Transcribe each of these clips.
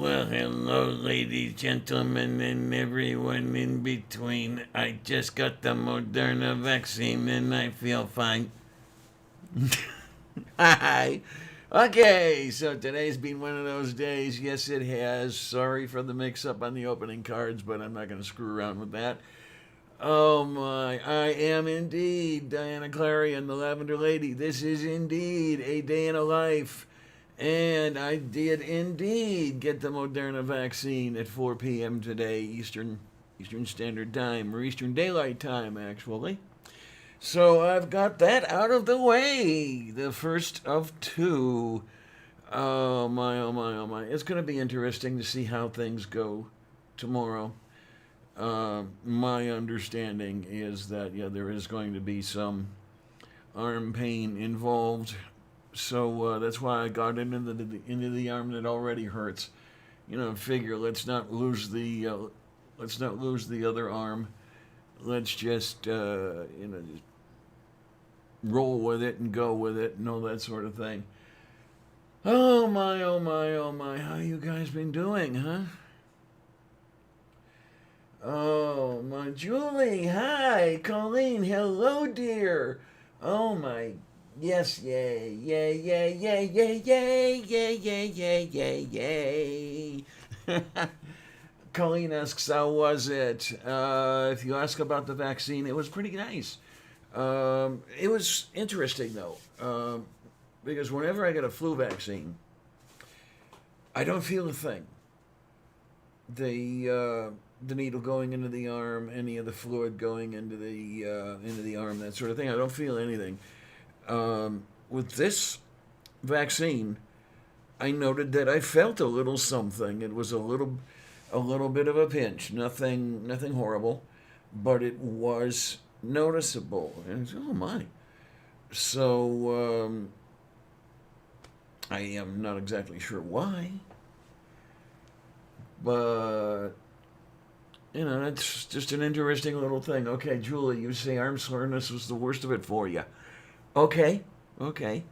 Well, hello, ladies, gentlemen, and everyone in between. I just got the Moderna vaccine and I feel fine. Hi. Okay, so today's been one of those days. Yes, it has. Sorry for the mix up on the opening cards, but I'm not going to screw around with that. Oh my, I am indeed Diana Clarion, the Lavender Lady. This is indeed a day in a life. And I did indeed get the Moderna vaccine at 4 p.m. today, Eastern Standard Time, or Eastern Daylight Time, actually. So I've got that out of the way. The first of two. Oh my, oh my, oh my. It's going to be interesting to see how things go tomorrow. My understanding is that, yeah, there is going to be some arm pain involved. So that's why I got into the arm that already hurts. Figure let's not lose the other arm. Let's just just roll with it and go with it and all that sort of thing. Oh my, oh my, oh my! How you guys been doing, huh? Oh my, Julie, hi, Colleen, hello, dear. Oh my, yes, yay, yay, yay, yay, yay, yay, yay, yay, yay, yay, yay. Colleen asks, how was it? If you ask about the vaccine, it was pretty nice. It was interesting though, because whenever I get a flu vaccine, I don't feel a thing. The needle going into the arm, any of the fluid going into the arm, that sort of thing. I don't feel anything. With this vaccine, I noted that I felt a little something. It was a little bit of a pinch. Nothing horrible, but it was noticeable. And oh my! So I am not exactly sure why, but that's just an interesting little thing. Okay, Julie, you say arm soreness was the worst of it for you. Okay, okay.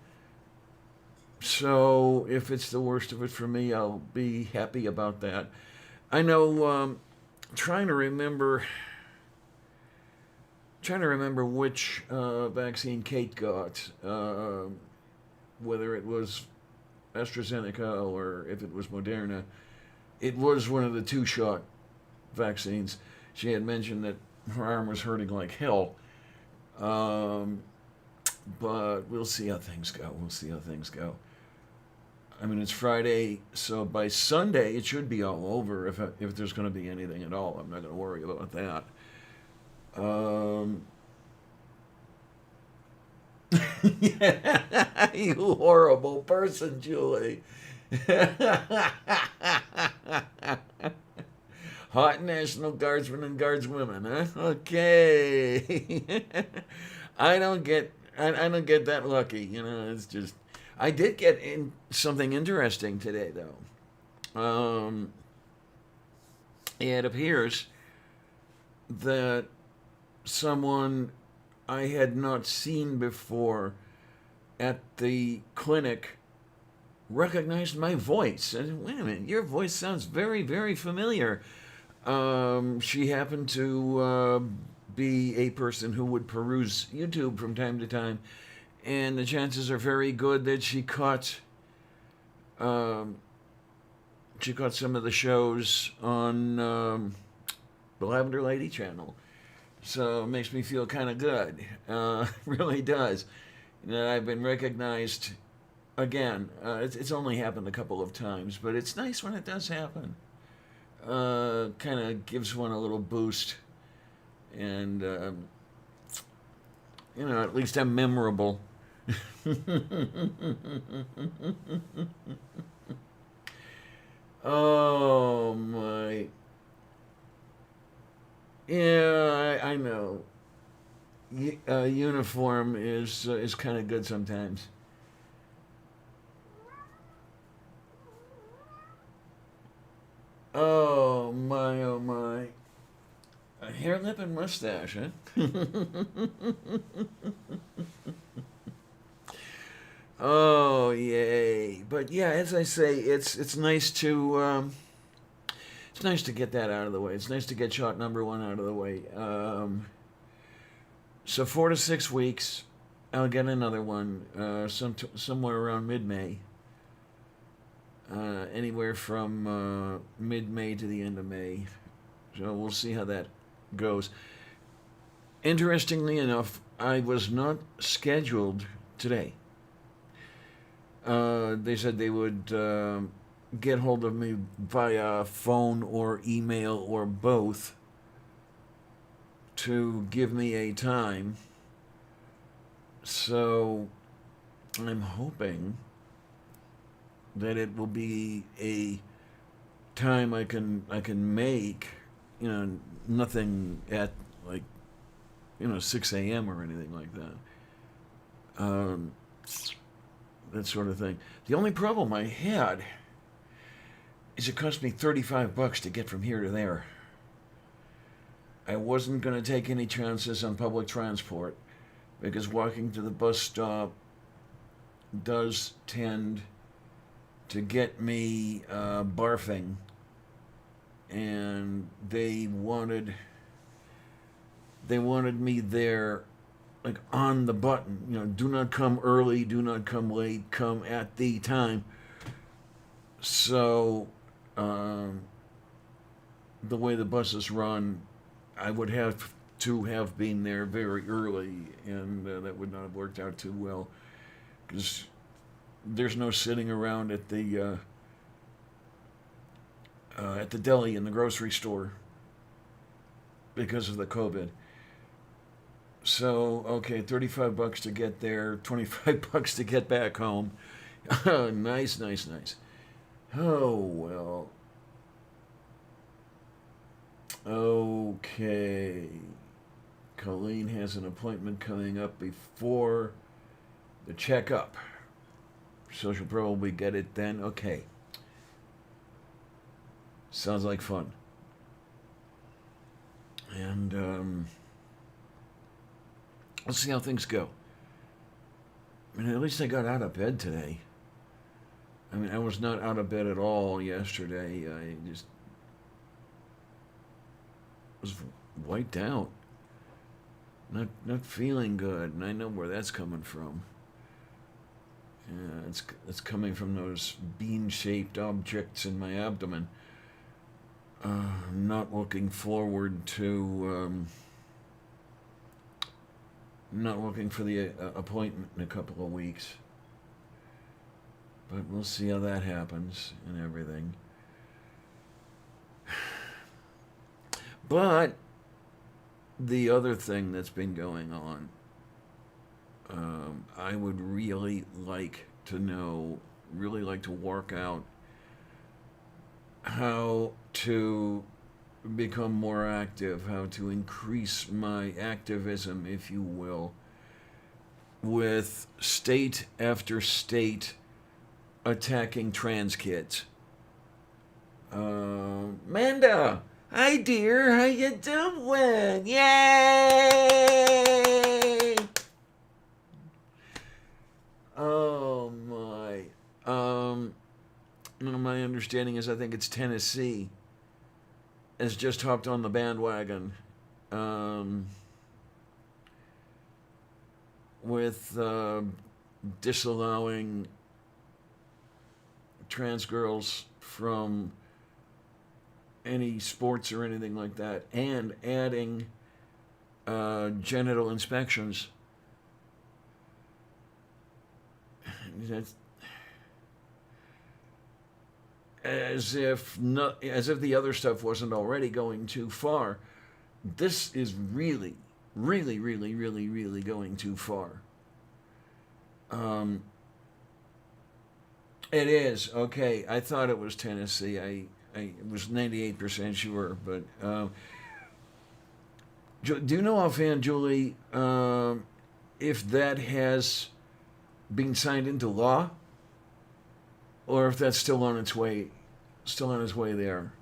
So if it's the worst of it for me, I'll be happy about that. I know. Trying to remember, which vaccine Kate got, whether it was AstraZeneca or if it was Moderna. It was one of the two-shot vaccines. She had mentioned that her arm was hurting like hell. Um, but we'll see how things go. We'll see how things go. I mean, it's Friday, so by Sunday it should be all over if there's going to be anything at all. I'm not going to worry about that. Um, you horrible person, Julie. Hot National Guardsmen and Guardswomen, huh? Okay. I don't get that lucky. It's just I did get in something interesting today though. It appears that someone I had not seen before at the clinic recognized my voice. I said, wait a minute, your voice sounds very, very familiar. She happened to be a person who would peruse YouTube from time to time, and the chances are very good that um, she caught some of the shows on the Lavender Lady channel. So it makes me feel kind of good. Really does. I've been recognized again. It's only happened a couple of times, but it's nice when it does happen. Kind of gives one a little boost, and at least I'm memorable. Oh my! Yeah, I know. Uniform is kind of good sometimes. Oh my! Oh my! A hair, lip, and mustache, huh? Oh, yay! But yeah, as I say, it's nice to it's nice to get that out of the way. It's nice to get shot number one out of the way. So 4 to 6 weeks, I'll get another one somewhere around mid-May. Anywhere from mid-May to the end of May. So we'll see how that goes. Interestingly enough, I was not scheduled today. They said they would get hold of me via phone or email or both to give me a time. So I'm hoping that it will be a time I can make, nothing at like 6 a.m. or anything like that. That sort of thing. The only problem I had is it cost me $35 to get from here to there. I wasn't going to take any chances on public transport because walking to the bus stop does tend to get me barfing, and they wanted me there, like on the button. Do not come early, do not come late, come at the time. So the way the buses run, I would have to have been there very early, and that would not have worked out too well because there's no sitting around at the deli in the grocery store because of the COVID. So okay, $35 to get there, $25 to get back home. Nice, nice, nice. Oh well. Okay. Colleen has an appointment coming up before the checkup. So she'll probably get it then. Okay. Sounds like fun. And let's see how things go. I mean, at least I got out of bed today. I mean, I was not out of bed at all yesterday. I just was wiped out. Not feeling good, and I know where that's coming from. Yeah, it's coming from those bean-shaped objects in my abdomen. Not looking forward to not looking for the appointment in a couple of weeks. But we'll see how that happens and everything. But the other thing that's been going on, I would really like to know, really like to work out how to become more active, how to increase my activism, if you will, with state after state attacking trans kids. Manda, hi dear, how you doing? Yay! Oh my. My understanding is I think it's Tennessee has just hopped on the bandwagon with disallowing trans girls from any sports or anything like that, and adding genital inspections. That's as if the other stuff wasn't already going too far. This is really, really, really, really, really going too far. It is okay. I thought it was Tennessee. I was 98% sure, but do you know offhand, Julie, if that has been signed into law, or if that's still on its way there?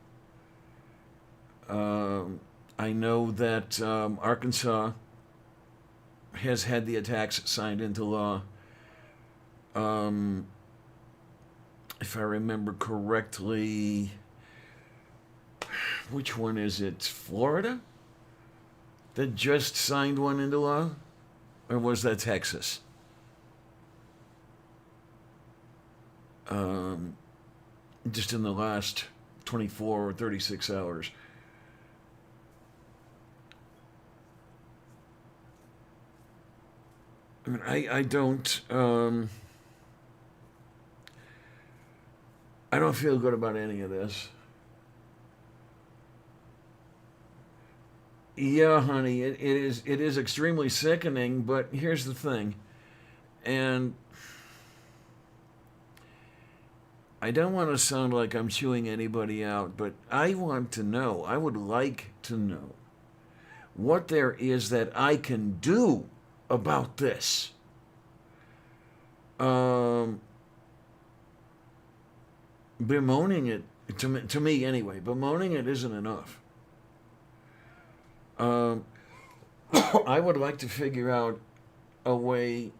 I know that Arkansas has had the attacks signed into law. Um, if I remember correctly, which one is it? Florida that just signed one into law? Or was that Texas? Um, just in the last 24 or 36 hours. I mean, I don't feel good about any of this. Yeah, honey, it is extremely sickening, but here's the thing. And I don't want to sound like I'm chewing anybody out, but I want to know, I would like to know what there is that I can do about this. Um, Bemoaning it, to me anyway, bemoaning it isn't enough. Um, I would like to figure out a way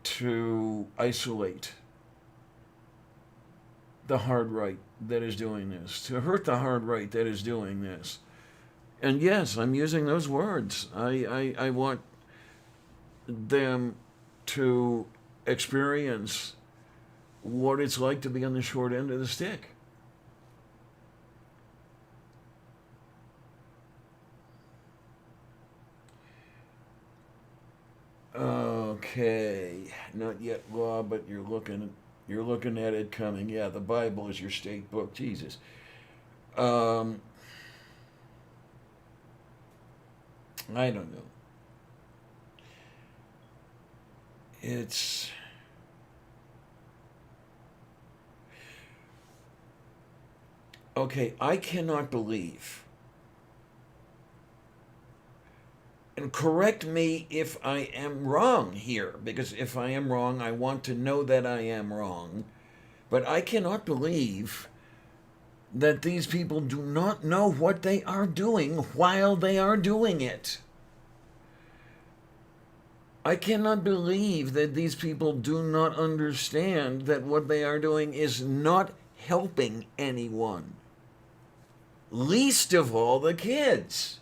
to isolate the hard right that is doing this, to hurt the hard right that is doing this. And yes, I'm using those words. I want them to experience what it's like to be on the short end of the stick. Okay, not yet law, but you're looking at it coming. Yeah, the Bible is your state book. Jesus. Um, I don't know. It's okay. I cannot believe, and correct me if I am wrong here, because if I am wrong, I want to know that I am wrong. But I cannot believe that these people do not know what they are doing while they are doing it. I cannot believe that these people do not understand that what they are doing is not helping anyone, least of all the kids.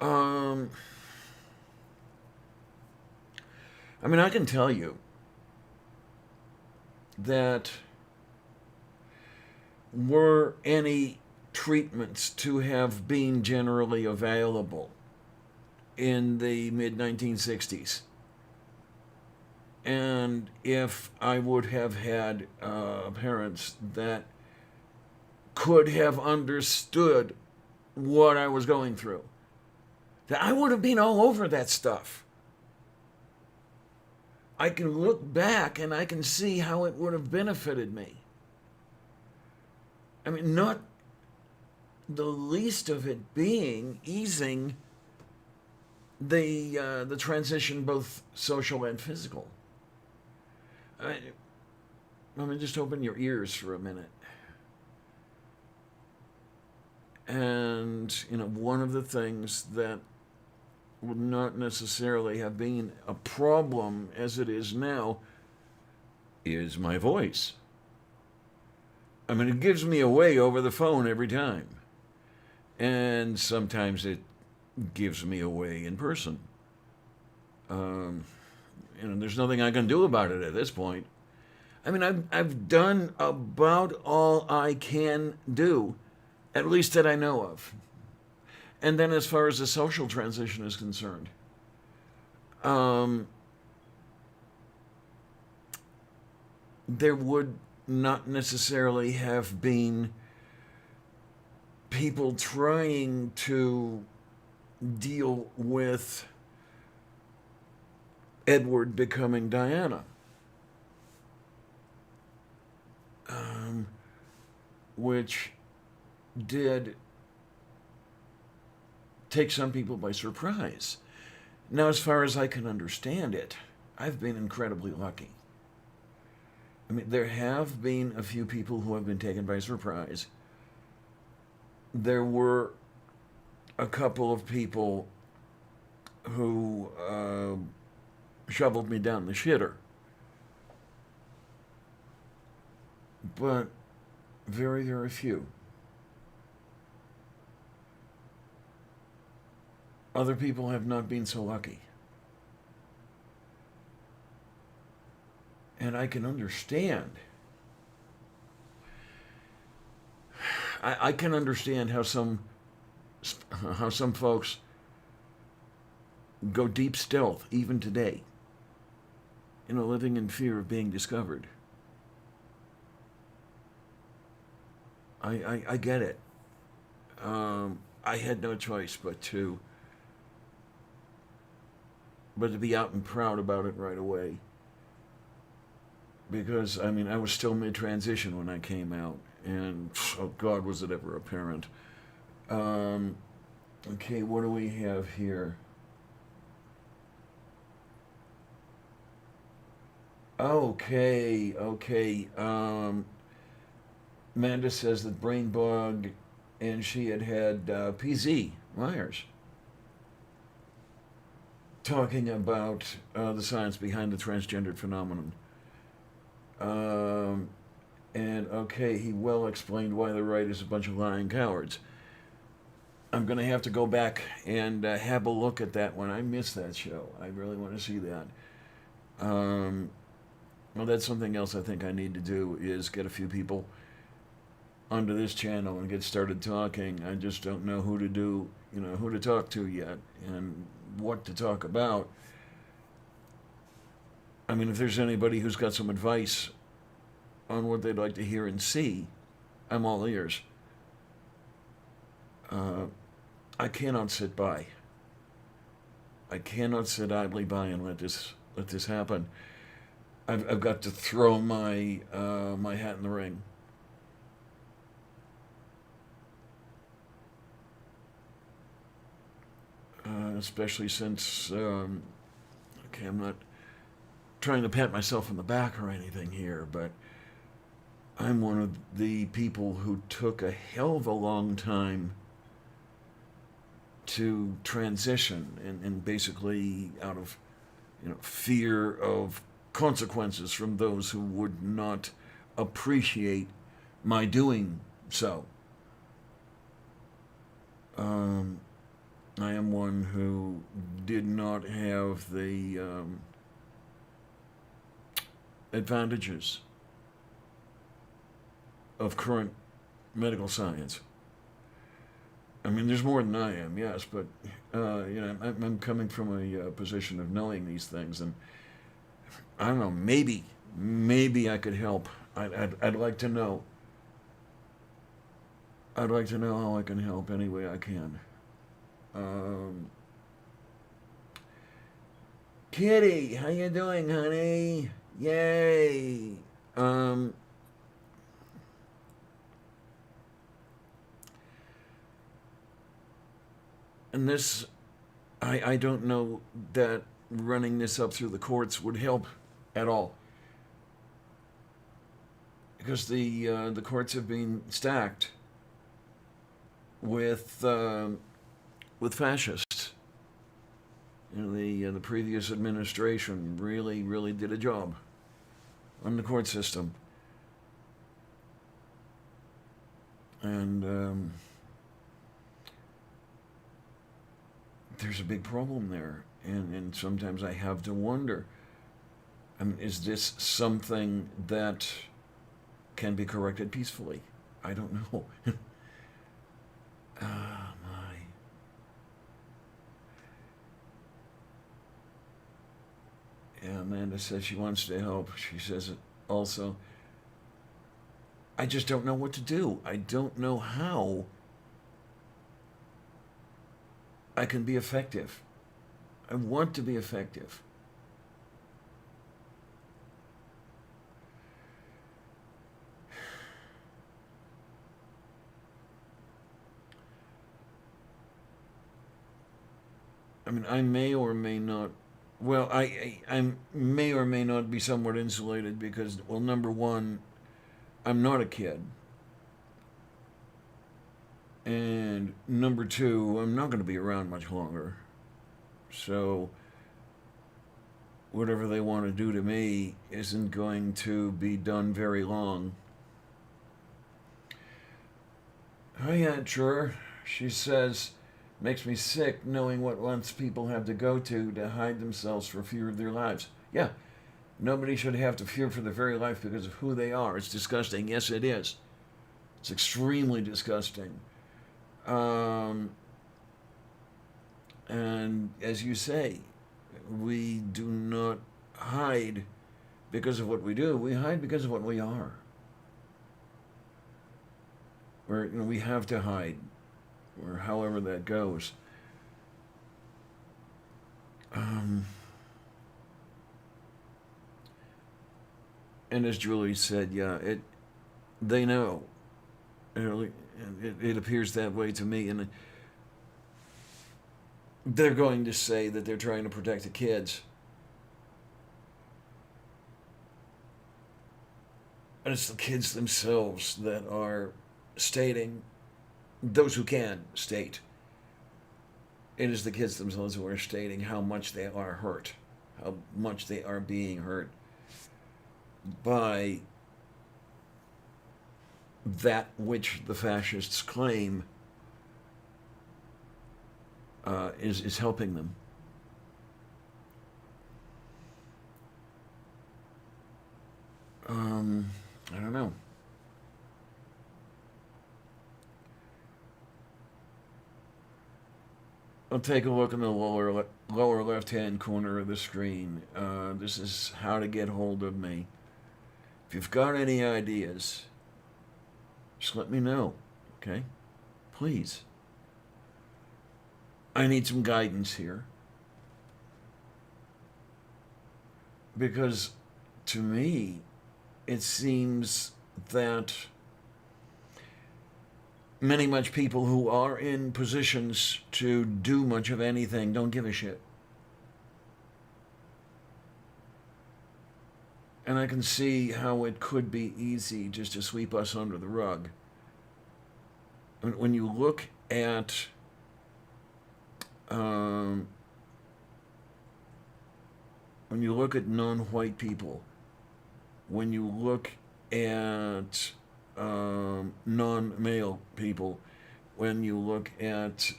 Um, I mean, I can tell you that were any treatments to have been generally available in the mid 1960s, and if I would have had parents that could have understood what I was going through, that I would have been all over that stuff. I can look back and I can see how it would have benefited me. I mean, not the least of it being easing the transition, both social and physical. I mean, just open your ears for a minute. And, one of the things that would not necessarily have been a problem as it is now is my voice. I mean, it gives me away over the phone every time. And sometimes it gives me away in person. There's nothing I can do about it at this point. I mean, I've done about all I can do, at least that I know of. And then as far as the social transition is concerned, there would not necessarily have been people trying to deal with Edward becoming Diana, which did take some people by surprise. Now, as far as I can understand it, I've been incredibly lucky. I mean, there have been a few people who have been taken by surprise. There were a couple of people who shoveled me down the shitter. But very, very few. Other people have not been so lucky. And I can understand. I can understand how some folks go deep stealth even today. Living in fear of being discovered. I get it. I had no choice but to be out and proud about it right away. Because I was still mid-transition when I came out, and oh God, was it ever apparent. Okay, what do we have here? Okay. Amanda says that brain bug, and she had PZ Myers talking about the science behind the transgendered phenomenon. And okay, he well explained why the right is a bunch of lying cowards. I'm going to have to go back and have a look at that one. I missed that show. I really want to see that. Well, that's something else I think I need to do is get a few people onto this channel and get started talking. I just don't know who to talk to yet and what to talk about. If there's anybody who's got some advice on what they'd like to hear and see, I'm all ears. I cannot sit by. I cannot sit idly by and let this happen. I've got to throw my my hat in the ring. Especially since, okay, I'm not trying to pat myself on the back or anything here, but I'm one of the people who took a hell of a long time to transition, and basically out of fear of consequences from those who would not appreciate my doing so. I am one who did not have the advantages of current medical science. There's more than I am, yes, but I'm coming from a position of knowing these things, and I don't know. Maybe I could help. I'd like to know. I'd like to know how I can help any way I can. Kitty, how you doing, honey? Yay. And this, I don't know that running this up through the courts would help at all, because the courts have been stacked with fascists. The previous administration really did a job on the court system, and there's a big problem there, and sometimes I have to wonder, is this something that can be corrected peacefully? I don't know. Ah, my. Yeah, Amanda says she wants to help. She says it also. I just don't know what to do. I don't know how I can be effective. I want to be effective. I may or may not. Well, I may or may not be somewhat insulated because, well, number one, I'm not a kid. And number two, I'm not going to be around much longer. So whatever they want to do to me isn't going to be done very long. Oh, yeah, sure. She says, makes me sick knowing what lengths people have to go to hide themselves for fear of their lives. Yeah, nobody should have to fear for their very life because of who they are. It's disgusting. Yes, it is. It's extremely disgusting. Um, and as you say, we do not hide because of what we do. We hide because of what we are. We have to hide, or however that goes. Um, and as Julie said, yeah, they know. It appears that way to me, and they're going to say that they're trying to protect the kids. And it's the kids themselves that are stating, those who can state, it is the kids themselves who are stating how much they are hurt, how much they are being hurt by that which the fascists claim is helping them. I don't know. I'll take a look in the lower left-hand corner of the screen. This is how to get hold of me. If you've got any ideas, just let me know, okay? Please. I need some guidance here. Because to me, it seems that many much people who are in positions to do much of anything don't give a shit. And I can see how it could be easy just to sweep us under the rug. When you look at non-white people, when you look at non-male people, when you look at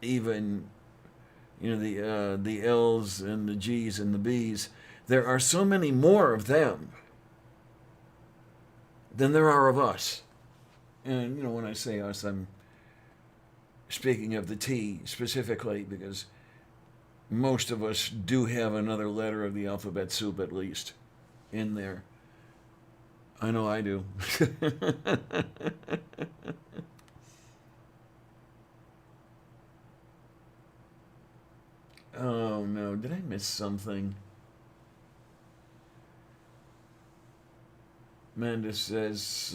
even the L's and the G's and the B's, there are so many more of them than there are of us. And when I say us, I'm speaking of the T specifically, because most of us do have another letter of the alphabet soup at least in there. I know I do. Oh no, did I miss something? Amanda says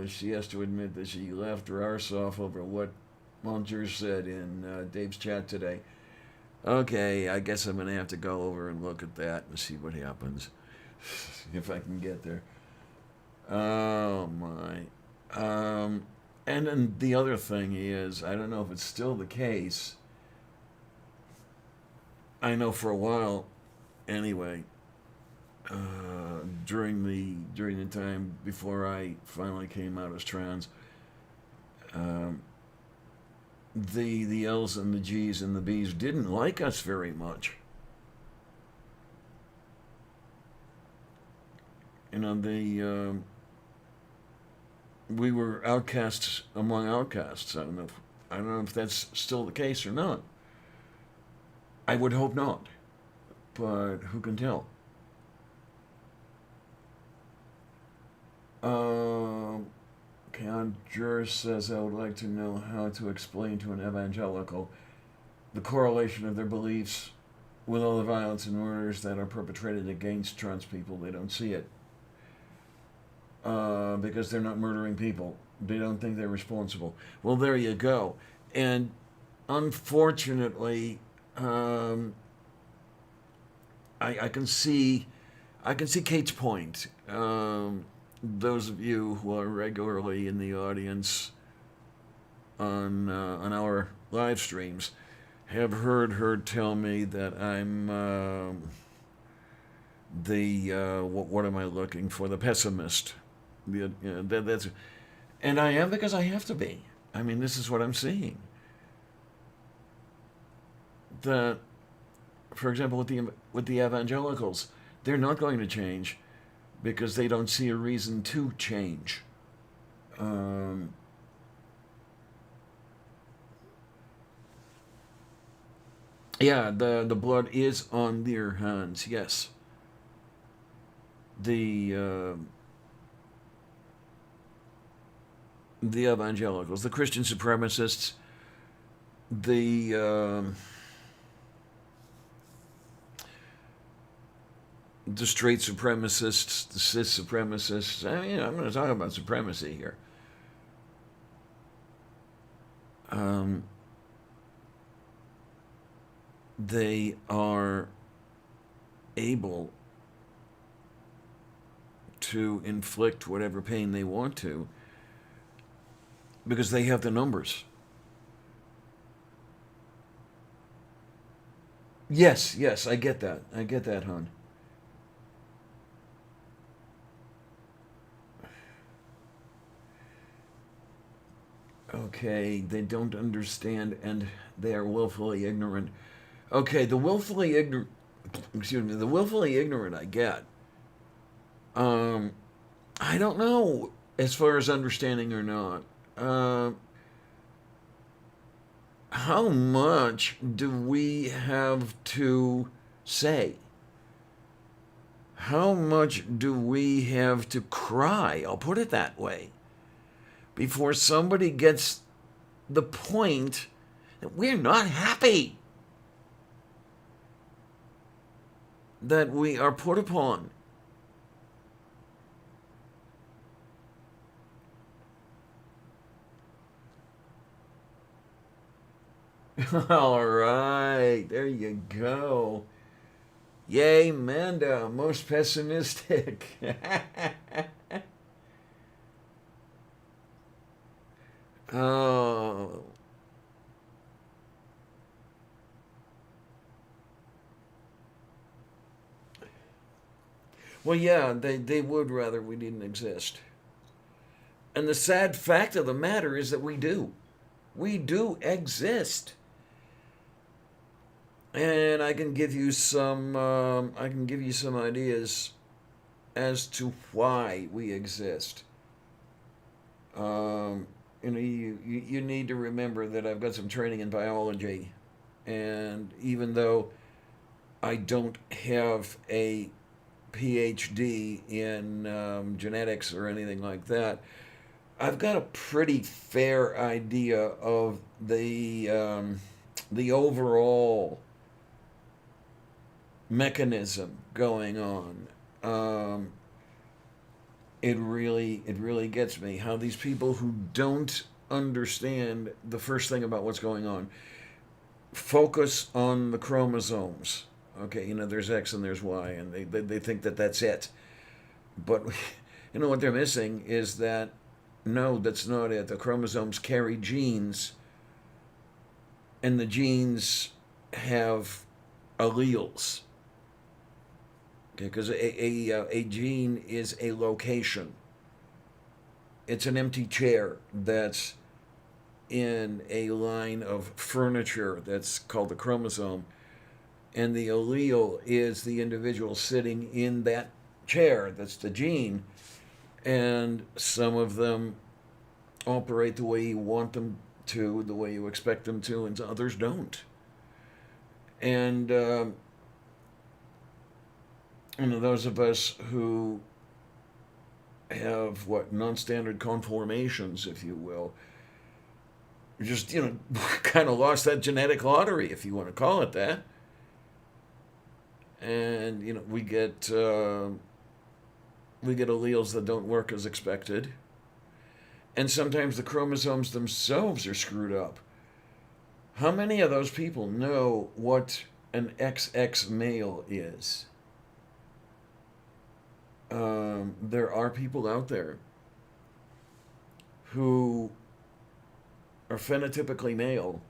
she has to admit that she laughed her arse off over what Mulger said in Dave's chat today. Okay, I guess I'm going to have to go over and look at that and see what happens. If I can get there. Oh, my. And then the other thing is, I don't know if it's still the case. I know for a while, anyway, during the time before I finally came out as trans, the L's and the G's and the B's didn't like us very much. We were outcasts among outcasts. I don't know if that's still the case or not. I would hope not, but who can tell? Conjure says, I would like to know how to explain to an evangelical the correlation of their beliefs with all the violence and murders that are perpetrated against trans people. They don't see it. Because they're not murdering people. They don't think they're responsible. Well, there you go. And unfortunately, I can see Kate's point. Those of you who are regularly in the audience on our live streams have heard her tell me that I'm what am I looking for? The pessimist. That's, and I am because I have to be. I mean, this is what I'm seeing. That, for example, with the evangelicals, they're not going to change because they don't see a reason to change. Yeah, the blood is on their hands. Yes, the uh, the evangelicals, the Christian supremacists, the straight supremacists, the cis supremacists. I mean, I'm going to talk about supremacy here. Um, they are able to inflict whatever pain they want to because they have the numbers. Yes, yes, I get that. I get that, hon. Okay, they don't understand and they are willfully ignorant. Okay, the willfully ignorant I get. Um, I don't know as far as understanding or not. Uh, how much do we have to say? How much do we have to cry? I'll put it that way. Before somebody gets the point that we're not happy, that we are put upon. All right, there you go. Yay, Manda, most pessimistic. Oh, well, yeah, they would rather we didn't exist. And the sad fact of the matter is that we do. We do exist. And I can give you some ideas as to why we exist. Um, you need to remember that I've got some training in biology, and even though I don't have a PhD in genetics or anything like that, I've got a pretty fair idea of the overall mechanism going on. Um, it really gets me how these people who don't understand the first thing about what's going on focus on the chromosomes. Okay, there's X and there's Y, and they think that that's it. But what they're missing is that no, that's not it. The chromosomes carry genes, and the genes have alleles. Okay, because a gene is a location. It's an empty chair that's in a line of furniture that's called the chromosome, and the allele is the individual sitting in that chair. That's the gene, and some of them operate the way you want them to, the way you expect them to, and others don't. And those of us who have what non-standard conformations, if you will, just kind of lost that genetic lottery, if you want to call it that. And we get alleles that don't work as expected, and sometimes the chromosomes themselves are screwed up. How many of those people know what an XX male is? There are people out there who are phenotypically male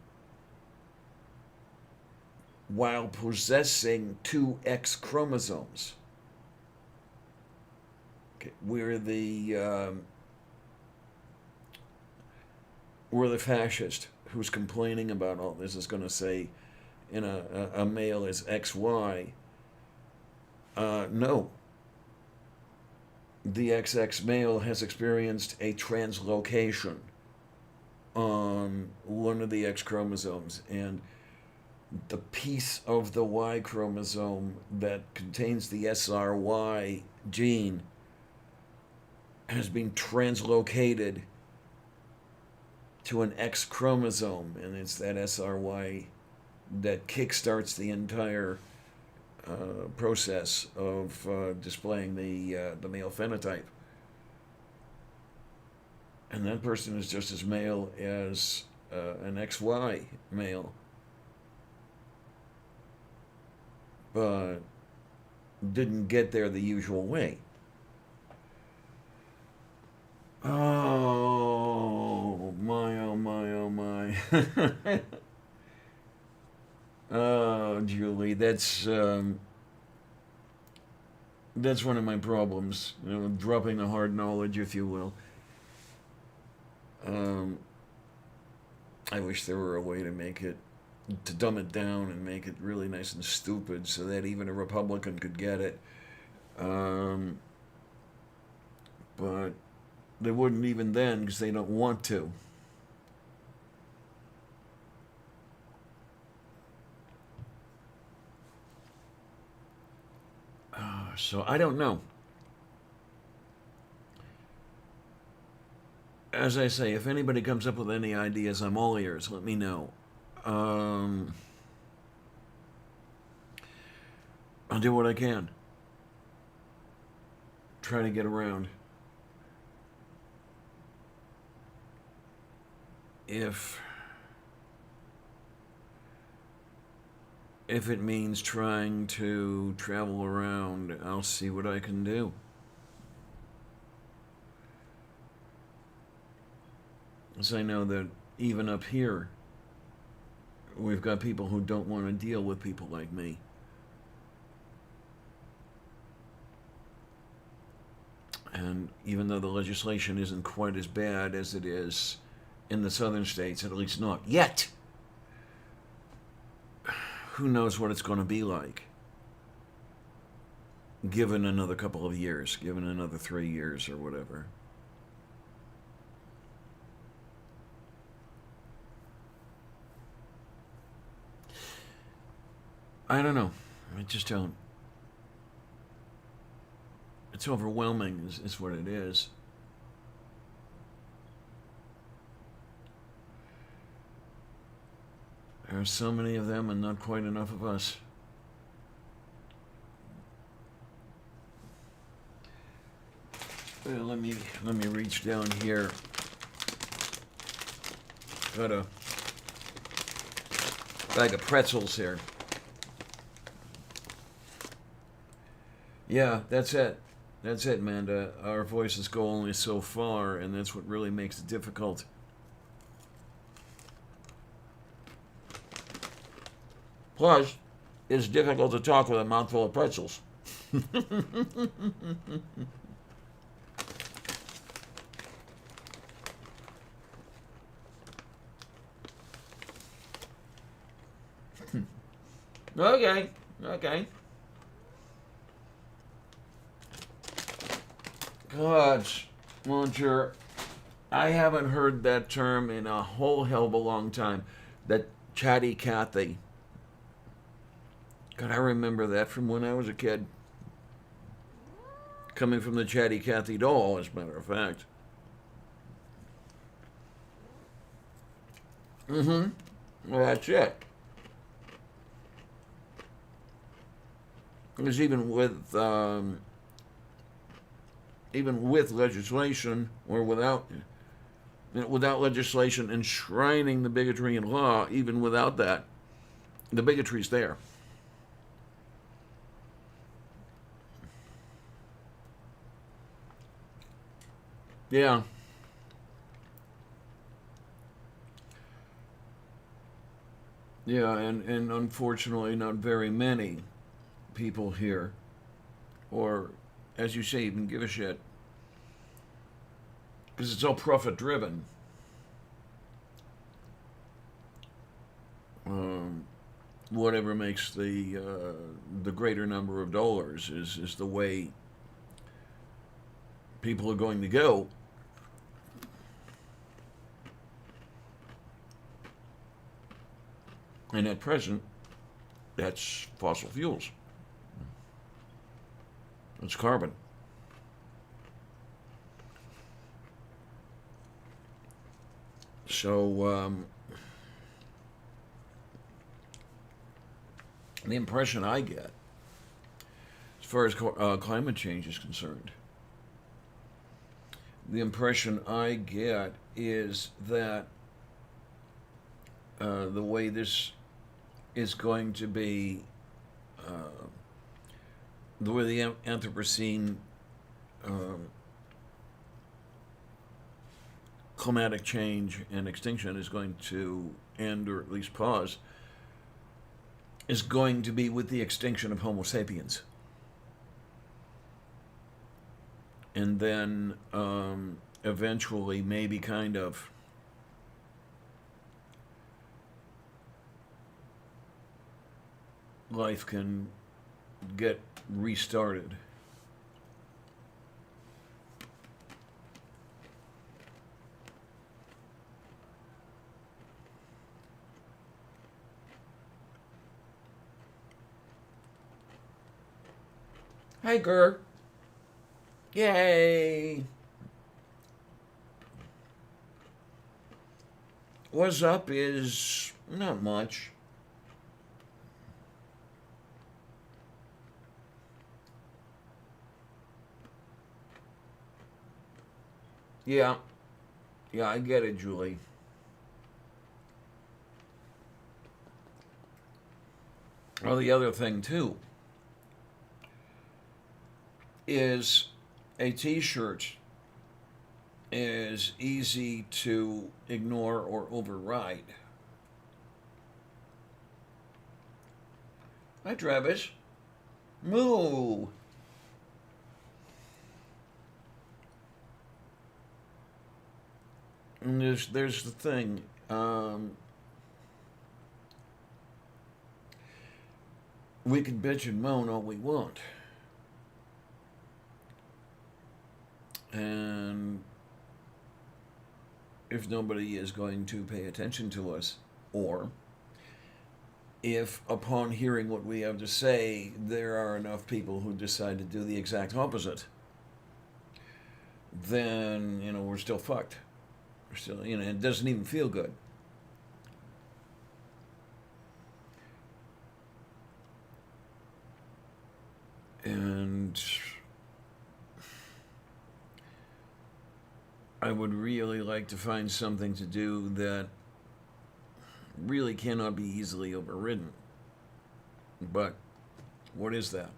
while possessing two X chromosomes. Okay, we're the fascist who's complaining about all this is going to say in a male is XY. No. The XX male has experienced a translocation on one of the X chromosomes, and the piece of the Y chromosome that contains the SRY gene has been translocated to an X chromosome, and it's that SRY that kickstarts the entire process of displaying the male phenotype. And that person is just as male as an XY male, but didn't get there the usual way. Oh my, oh my, oh my. Oh, Julie, that's one of my problems. Dropping the hard knowledge, if you will. I wish there were a way to dumb it down and make it really nice and stupid so that even a Republican could get it. But they wouldn't even then because they don't want to. So I don't know. As I say, if anybody comes up with any ideas, I'm all ears. Let me know. I'll do what I can. Try to get around. If it means trying to travel around, I'll see what I can do. As I know that even up here, we've got people who don't want to deal with people like me. And even though the legislation isn't quite as bad as it is in the southern states, at least not yet, who knows what it's going to be like given another couple of years, given another 3 years or whatever. I don't know. I just don't. It's overwhelming, is what it is. There are so many of them and not quite enough of us. Well, let me reach down here. Got a bag of pretzels here. Yeah, that's it. That's it, Amanda. Our voices go only so far, and that's what really makes it difficult. Plus, it's difficult to talk with a mouthful of pretzels. Okay. Gosh, Launcher, I haven't heard that term in a whole hell of a long time. That chatty Cathy. God, I remember that from when I was a kid. Coming from the chatty Cathy doll, as a matter of fact. Well, that's it. Because even with legislation or without legislation enshrining the bigotry in law, even without that, the bigotry's there. Yeah. Yeah, and unfortunately, not very many people here, or as you say, even give a shit, because it's all profit driven. Um, Whatever makes the greater number of dollars is the way people are going to go. And at present, that's fossil fuels. It's carbon. So the impression I get, as far as climate change is concerned, the impression I get is that the way this is going to be, uh, the way the Anthropocene um, climatic change and extinction is going to end, or at least pause, is going to be with the extinction of Homo sapiens. And then eventually, maybe kind of life can get restarted. Hi, Gur. Yay! What's up is not much. Yeah, yeah, I get it, Julie. Well, the other thing, too, is a t shirt is easy to ignore or override. Hi, Travis. Moo! And there's the thing. We can bitch and moan all we want. And if nobody is going to pay attention to us, or if upon hearing what we have to say, there are enough people who decide to do the exact opposite, then, we're still fucked. We're still, it doesn't even feel good. And I would really like to find something to do that really cannot be easily overridden. But what is that?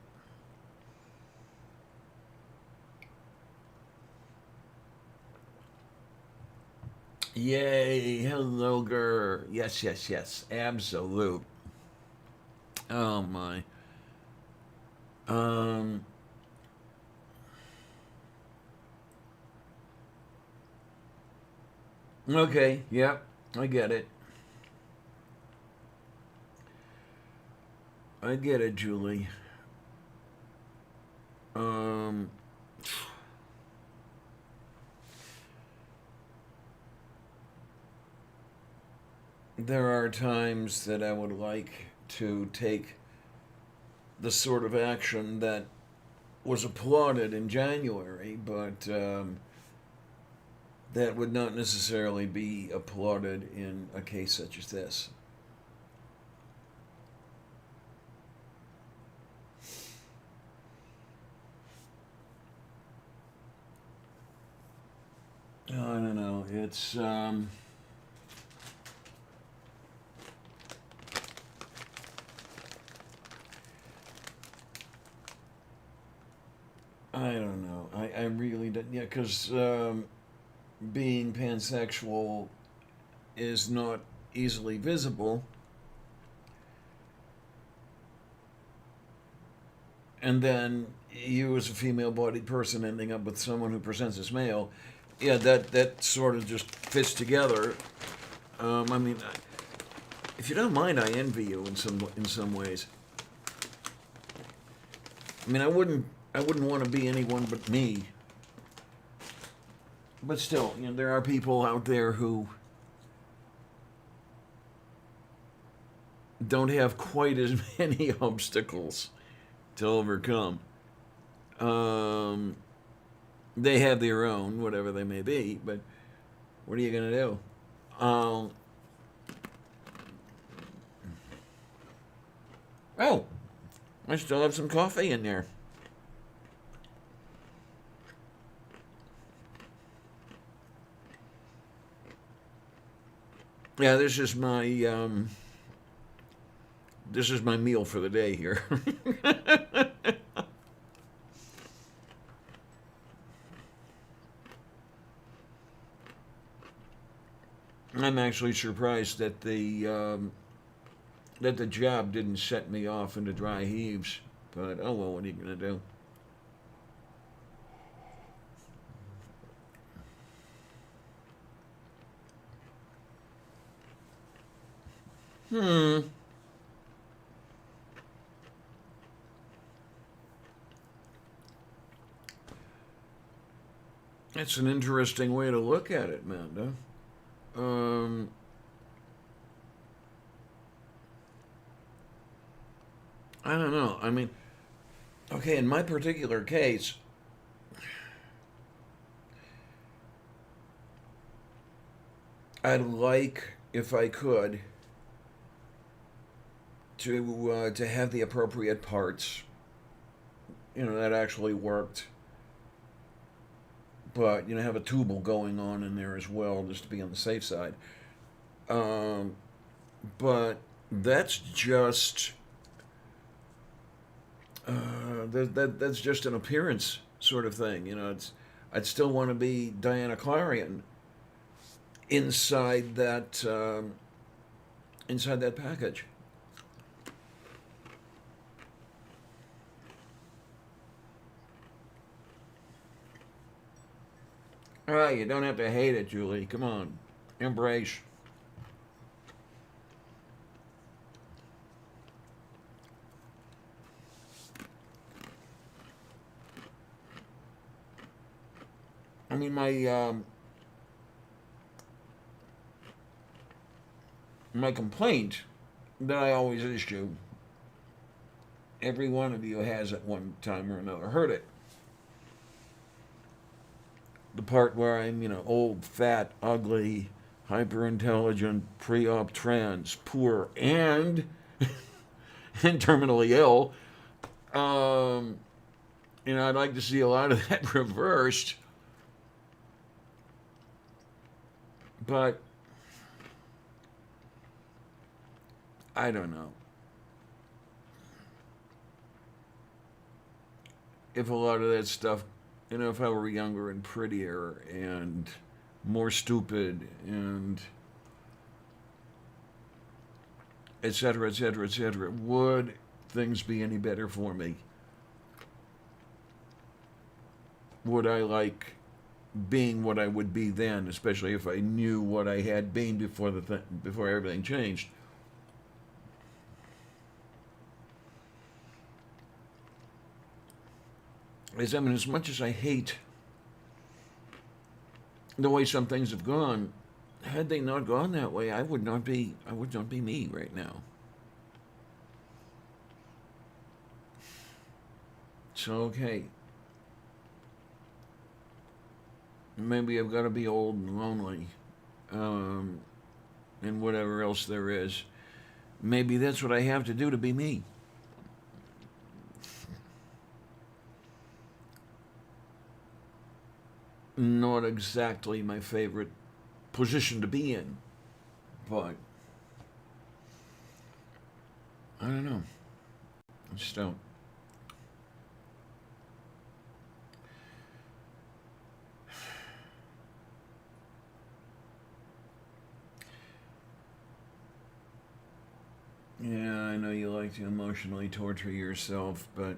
Yay, hello, girl. Yes, yes, yes. Absolute. Oh, my. Um, okay, yep, I get it. I get it, Julie. Um, there are times that I would like to take the sort of action that was applauded in January, but that would not necessarily be applauded in a case such as this. I don't know. It's I don't know. I really don't. Yeah, because being pansexual is not easily visible, and then you as a female-bodied person ending up with someone who presents as male, yeah, that sort of just fits together. I mean, if you don't mind, I envy you in some ways. I mean, I wouldn't want to be anyone but me. But still, there are people out there who don't have quite as many obstacles to overcome. Um, they have their own, whatever they may be, but what are you going to do? Um, oh, I still have some coffee in there. Yeah, this is my meal for the day here. I'm actually surprised that the job didn't set me off into dry heaves. But oh well, what are you gonna do? Hmm. That's an interesting way to look at it, Manda. Um, I don't know. I mean, okay, in my particular case, I'd like, if I could, to have the appropriate parts. That actually worked, but have a tubal going on in there as well, just to be on the safe side. Um, but that's just that's just an appearance sort of thing. I'd still want to be Diana Clarion inside that package. All right, you don't have to hate it, Julie. Come on, embrace. I mean, my complaint that I always issue, every one of you has at one time or another heard it. The part where I'm, old, fat, ugly, hyper intelligent, pre op trans, poor, and and terminally ill. Um, I'd like to see a lot of that reversed, but I don't know. If a lot of that stuff, if I were younger and prettier and more stupid and et cetera, et cetera, et cetera, would things be any better for me? Would I like being what I would be then, especially if I knew what I had been before everything changed? As much as I hate the way some things have gone, had they not gone that way, I would not be me right now. So okay, maybe I've got to be old and lonely, um, and whatever else there is. Maybe that's what I have to do to be me. Not exactly my favorite position to be in, but I don't know. I just don't. Yeah, I know you like to emotionally torture yourself, but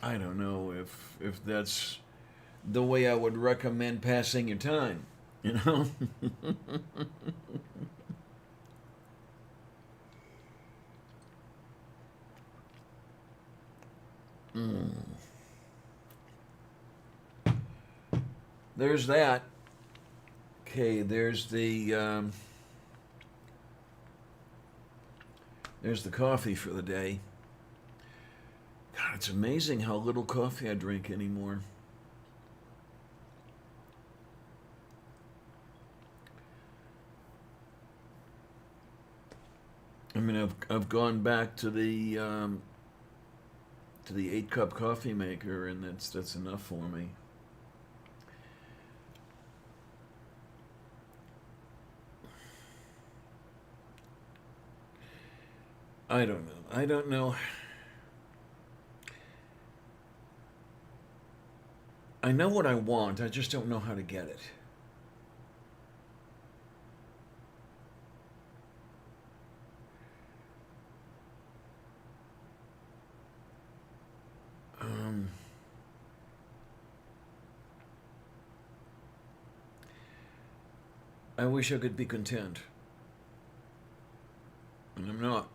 I don't know if that's the way I would recommend passing your time. You know. Mm. There's that. Okay, there's the coffee for the day. God, it's amazing how little coffee I drink anymore. I mean, I've gone back to the 8 cup coffee maker, and that's enough for me. I don't know. I don't know. I know what I want. I just don't know how to get it. Um, I wish I could be content, and I'm not.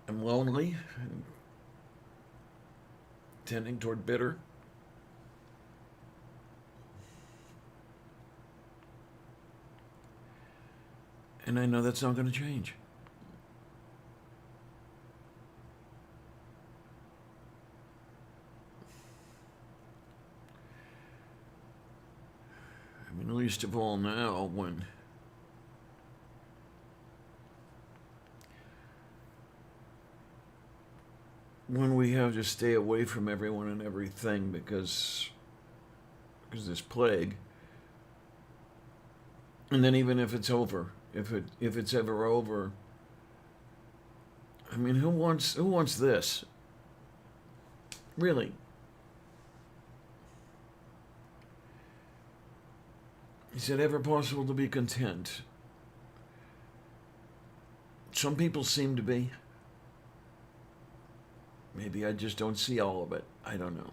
I'm lonely, and tending toward bitter, and I know that's not going to change. I mean, least of all now when we have to stay away from everyone and everything because this plague. And then even if it's over, if it's ever over, I mean, who wants this? Really? Is it ever possible to be content? Some people seem to be. Maybe I just don't see all of it. I don't know.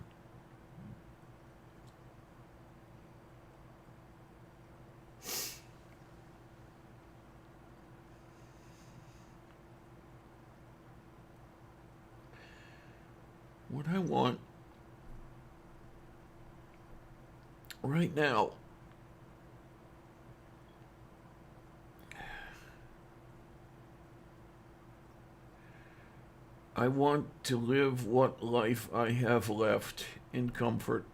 What I want right now, I want to live what life I have left in comfort,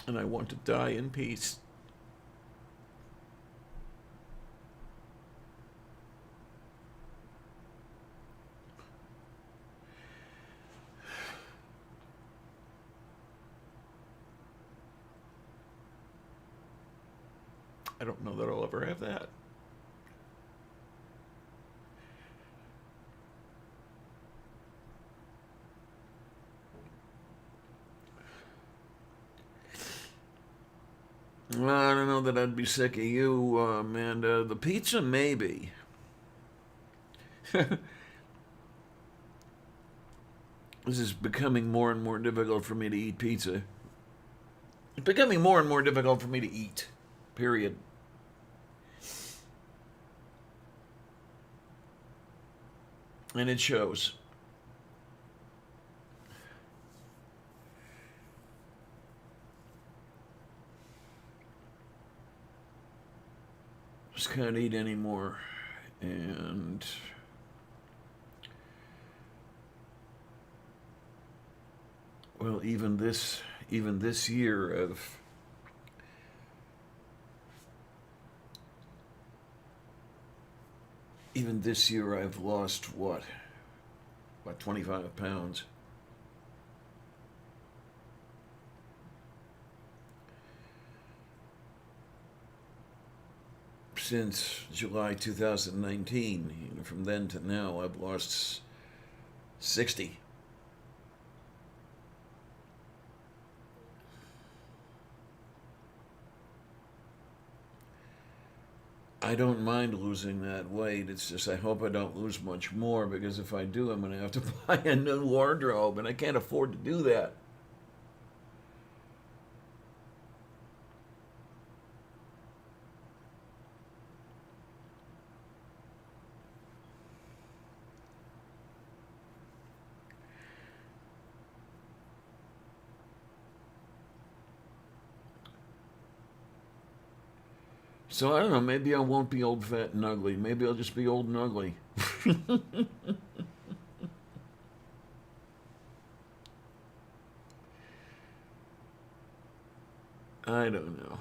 and I want to die in peace. I don't know that I'll ever have that. Well, I don't know that I'd be sick of you, Amanda. The pizza, maybe. This is becoming more and more difficult for me to eat pizza. It's becoming more and more difficult for me to eat. Period. And it shows. Just can't eat anymore. And well, even this year of even this year I've lost what? About 25 pounds. Since July 2019, from then to now, I've lost 60. I don't mind losing that weight. It's just I hope I don't lose much more because if I do, I'm going to have to buy a new wardrobe, and I can't afford to do that. So I don't know. Maybe I won't be old, fat, and ugly. Maybe I'll just be old and ugly. I don't know.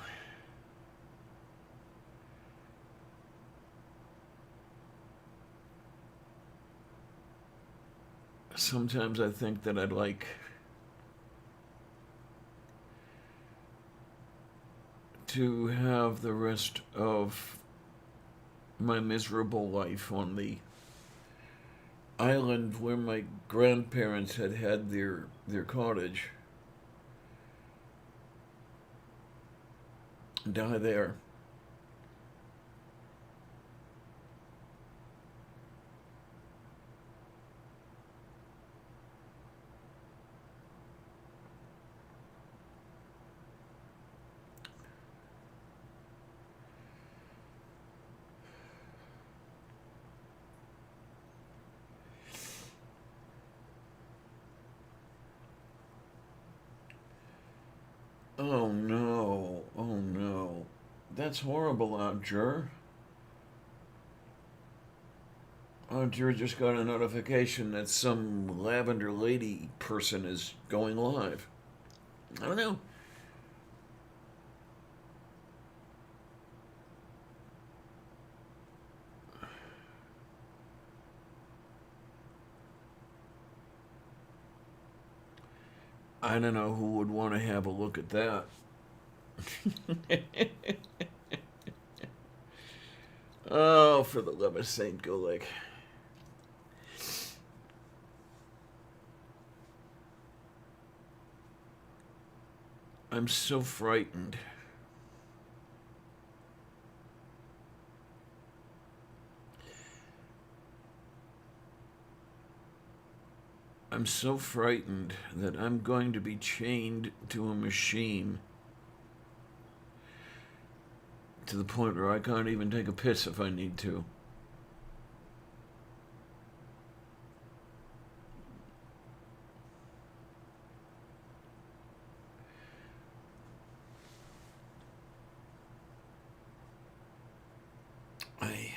Sometimes I think that I'd like to have the rest of my miserable life on the island where my grandparents had had their cottage. Die there. Oh no. Oh no. That's horrible, Aunt Jer. Aunt Jer just got a notification that some lavender lady person is going live. I don't know. I don't know who would want to have a look at that. Oh, for the love of Saint Gulick. I'm so frightened. I'm so frightened that I'm going to be chained to a machine to the point where I can't even take a piss if I need to. I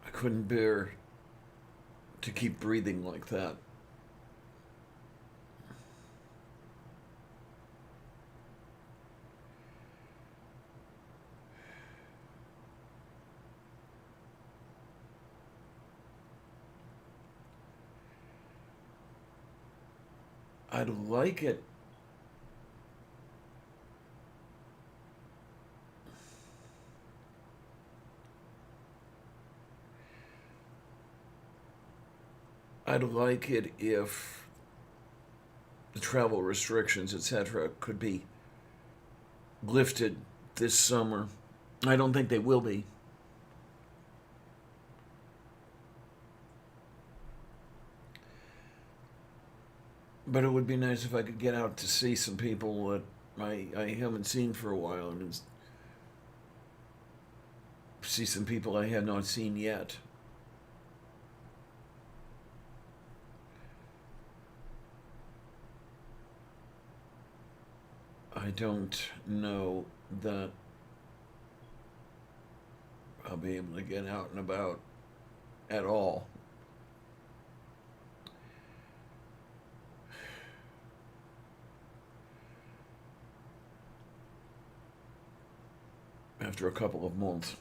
I couldn't bear to keep breathing like that. I'd like it. I'd like it if the travel restrictions, etc., could be lifted this summer. I don't think they will be. But it would be nice if I could get out to see some people that I haven't seen for a while and see some people I have not seen yet. I don't know that I'll be able to get out and about at all. After a couple of months.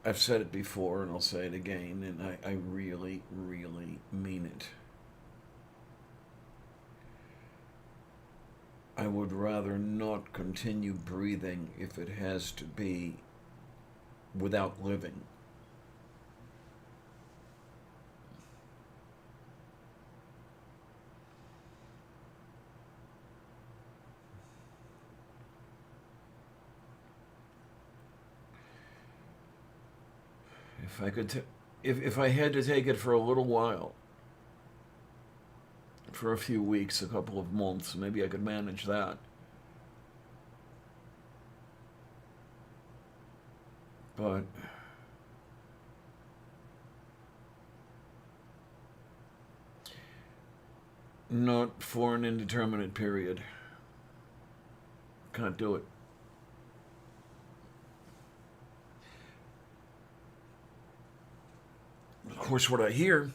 I've said it before and I'll say it again, and I really, really mean it. I would rather not continue breathing if it has to be without living. If I could, if I had to take it for a little while, for a few weeks, a couple of months, maybe I could manage that. But not for an indeterminate period. Can't do it. Of course, what I hear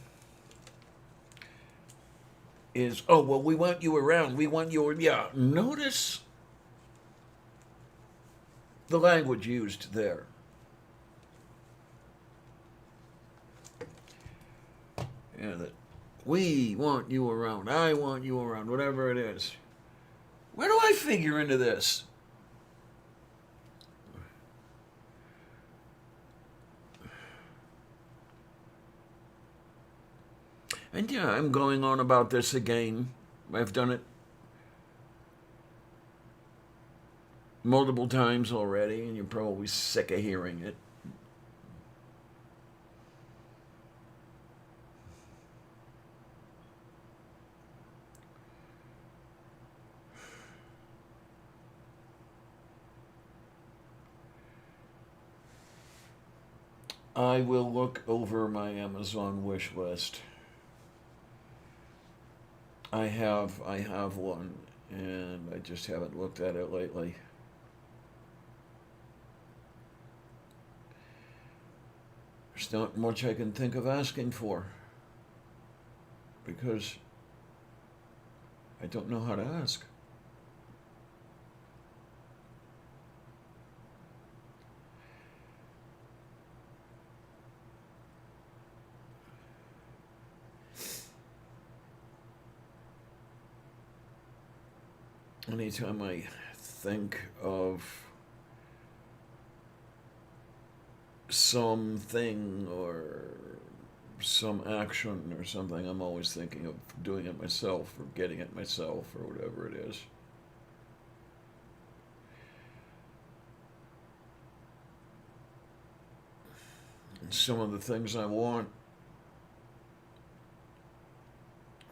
is, oh, well, we want you around. We want you. Yeah. Notice the language used there. Yeah, that we want you around. I want you around. Whatever it is. Where do I figure into this? And yeah, I'm going on about this again. I've done it multiple times already, and you're probably sick of hearing it. I will look over my Amazon wish list. I have one, and I just haven't looked at it lately. There's not much I can think of asking for because I don't know how to ask. Anytime I think of something or some action or something, I'm always thinking of doing it myself or getting it myself or whatever it is. And some of the things I want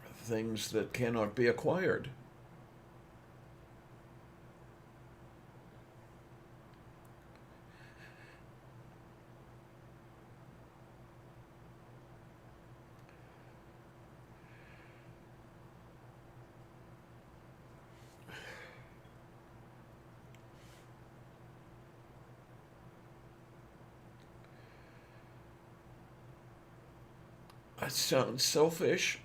are things that cannot be acquired. That sounds selfish.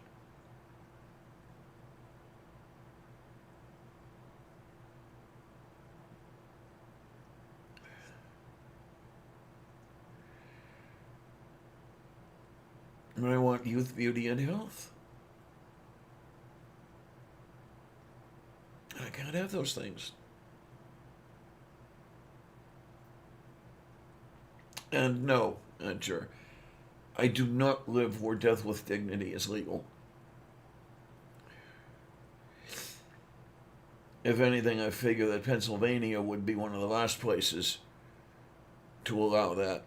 But I want youth, beauty, and health. I can't have those things. And no, not sure. I do not live where death with dignity is legal. If anything, I figure that Pennsylvania would be one of the last places to allow that.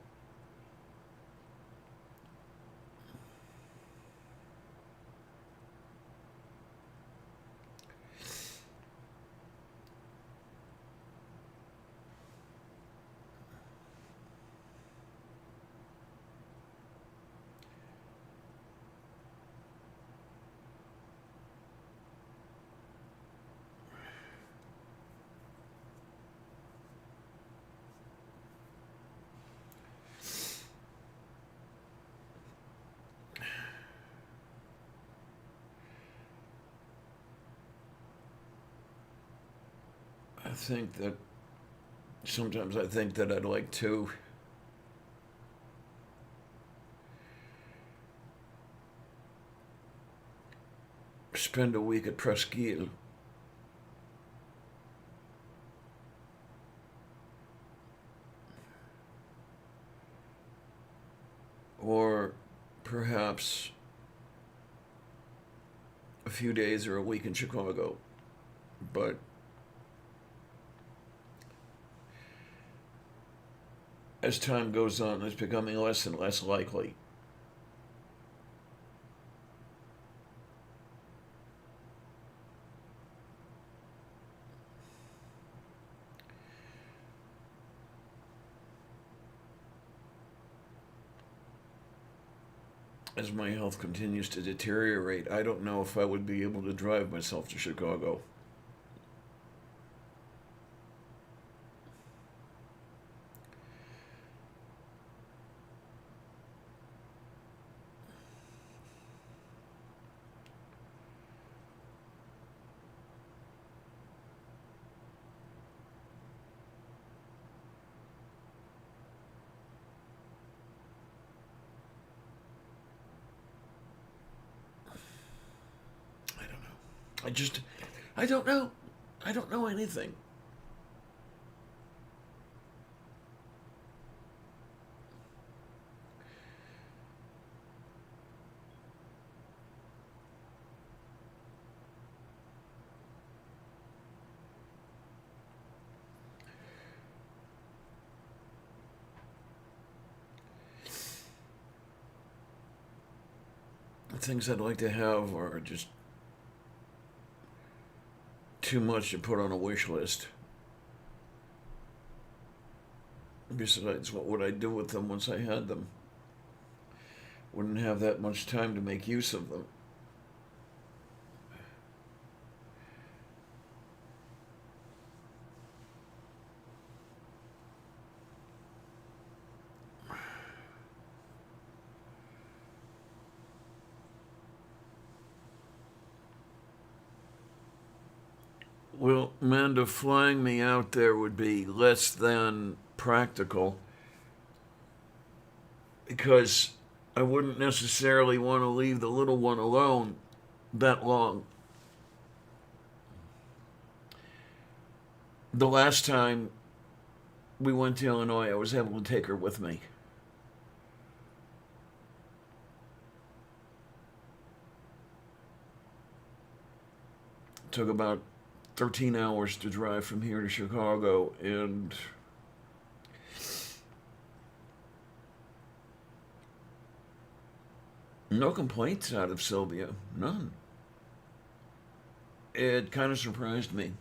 I think that sometimes I think that I'd like to spend a week at Presqu'île. few days or a week in Chicago. But as time goes on, it's becoming less and less likely. As my health continues to deteriorate, I don't know if I would be able to drive myself to Chicago. I don't know. I don't know. I don't know anything. The things I'd like to have are just too much to put on a wish list. Besides, what would I do with them once I had them? Wouldn't have that much time to make use of them. Well, Amanda, flying me out there would be less than practical because I wouldn't necessarily want to leave the little one alone that long. The last time we went to Illinois, I was able to take her with me. It took about 13 hours to drive from here to Chicago, and no complaints out of Sylvia. None. It kind of surprised me.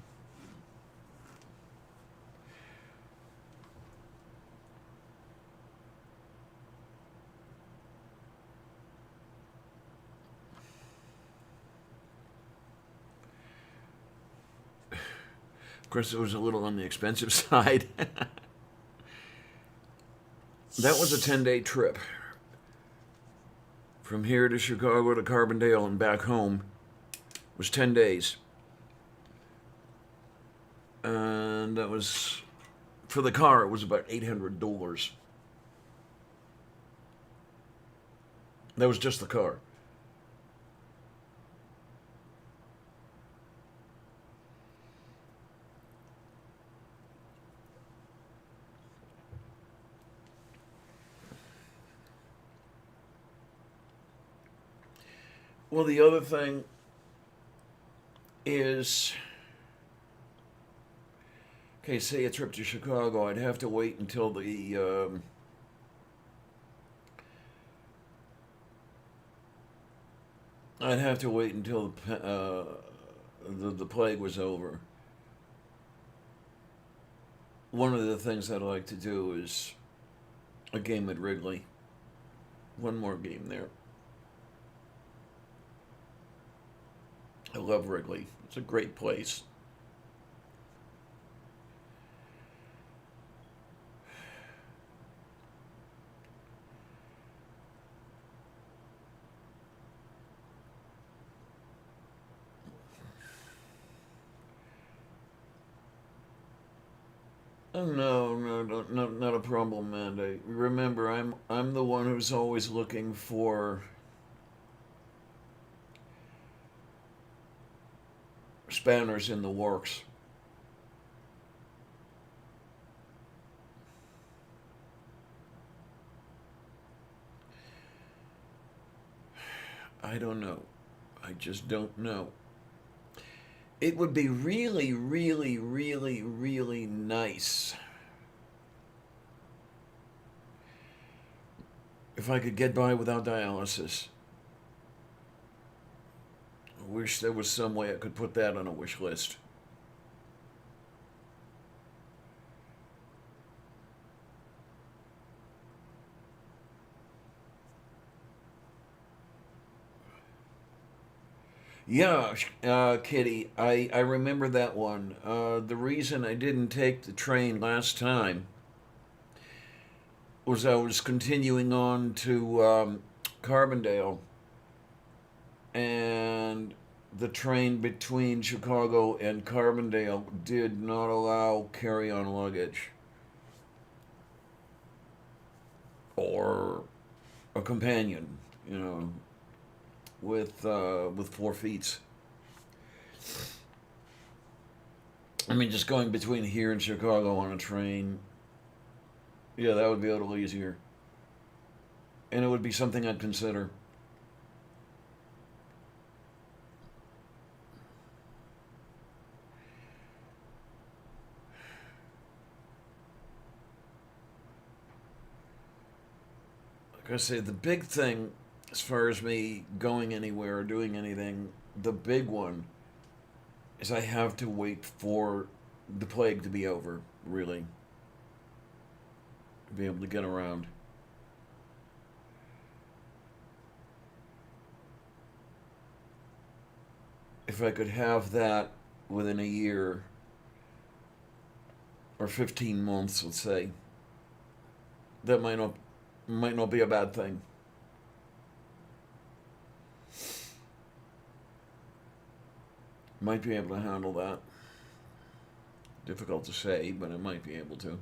Of course, it was a little on the expensive side. That was a 10-day trip. From here to Chicago to Carbondale and back home was 10 days. And that was, for the car, it was about $800. That was just the car. Well, the other thing is, okay, say a trip to Chicago, I'd have to wait until the plague was over. One of the things I'd like to do is a game at Wrigley. One more game there. I love Wrigley. It's a great place. Oh, no, not a problem, Mandy. Remember, I'm the one who's always looking for spanners in the works. I don't know. I just don't know. It would be really, really, really, really nice if I could get by without dialysis. I wish there was some way I could put that on a wish list. Yeah, Kitty, I remember that one. The reason I didn't take the train last time was I was continuing on to Carbondale, and the train between Chicago and Carbondale did not allow carry-on luggage or a companion, you know, with 4 feet. I mean, just going between here and Chicago on a train, yeah, that would be a little easier, and it would be something I'd consider. Like I say, the big thing, as far as me going anywhere or doing anything, the big one is I have to wait for the plague to be over, really, to be able to get around. If I could have that within a year or 15 months, let's say, that might not be a bad thing. Might be able to handle that. Difficult to say, but I might be able to.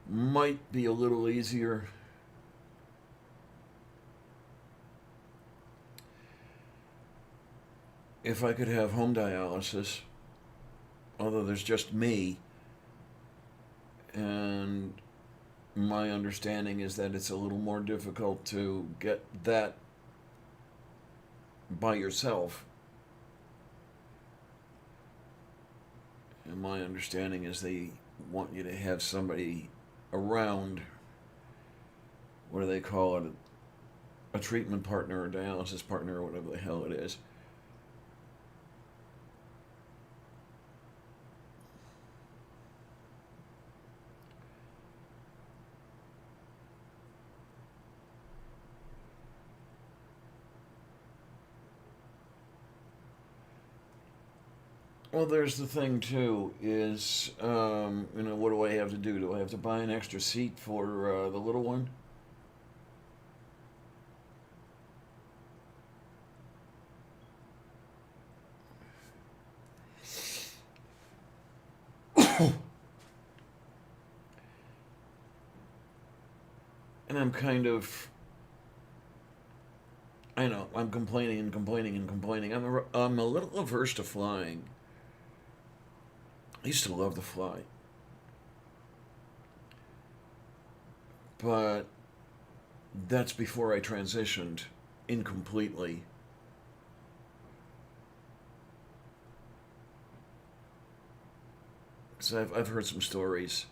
Might be a little easier if I could have home dialysis, although there's just me, and my understanding is that it's a little more difficult to get that by yourself. And my understanding is they want you to have somebody around, what do they call it, a treatment partner or dialysis partner or whatever the hell it is. Well, there's the thing too. Is what do I have to do? Do I have to buy an extra seat for the little one? And I'm kind of, I know, I'm complaining and complaining and complaining. I'm a little averse to flying. I used to love to fly, but that's before I transitioned incompletely. Because I've heard some stories.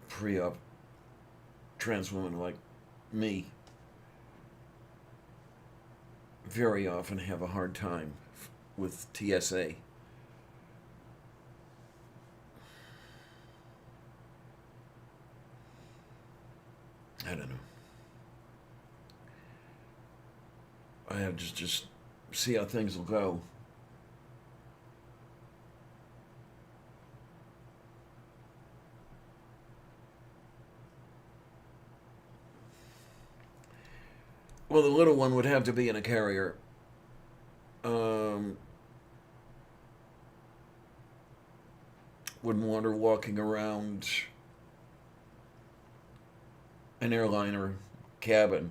Pre-op trans women like me very often have a hard time with TSA. I don't know. I have just see how things will go. Well, the little one would have to be in a carrier. Um, wouldn't want her walking around an airliner cabin.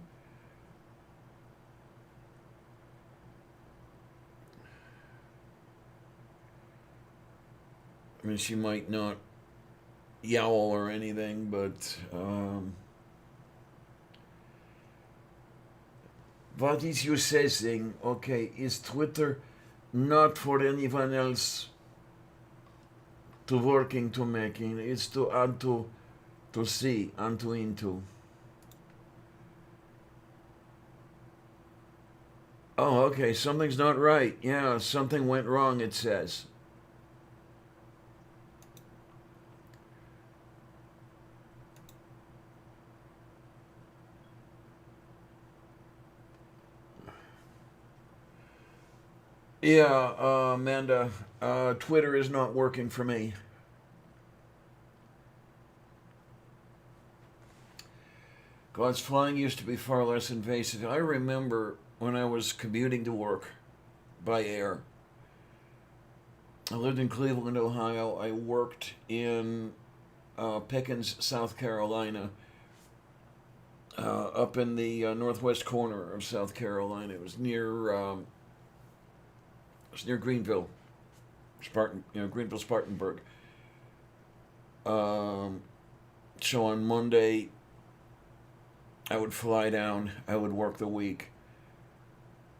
I mean, she might not yowl or anything, but what is you saying? Okay, is Twitter not for anyone else to working to making? It's to add to see and to into. Oh, okay, something's not right. Yeah, something went wrong, it says. Yeah, Amanda, Twitter is not working for me. God's flying used to be far less invasive. I remember when I was commuting to work by air. I lived in Cleveland, Ohio. I worked in Pickens, South Carolina, up in the northwest corner of South Carolina. It was near Greenville, Greenville, Spartanburg. Um, so on Monday, I would fly down. I would work the week,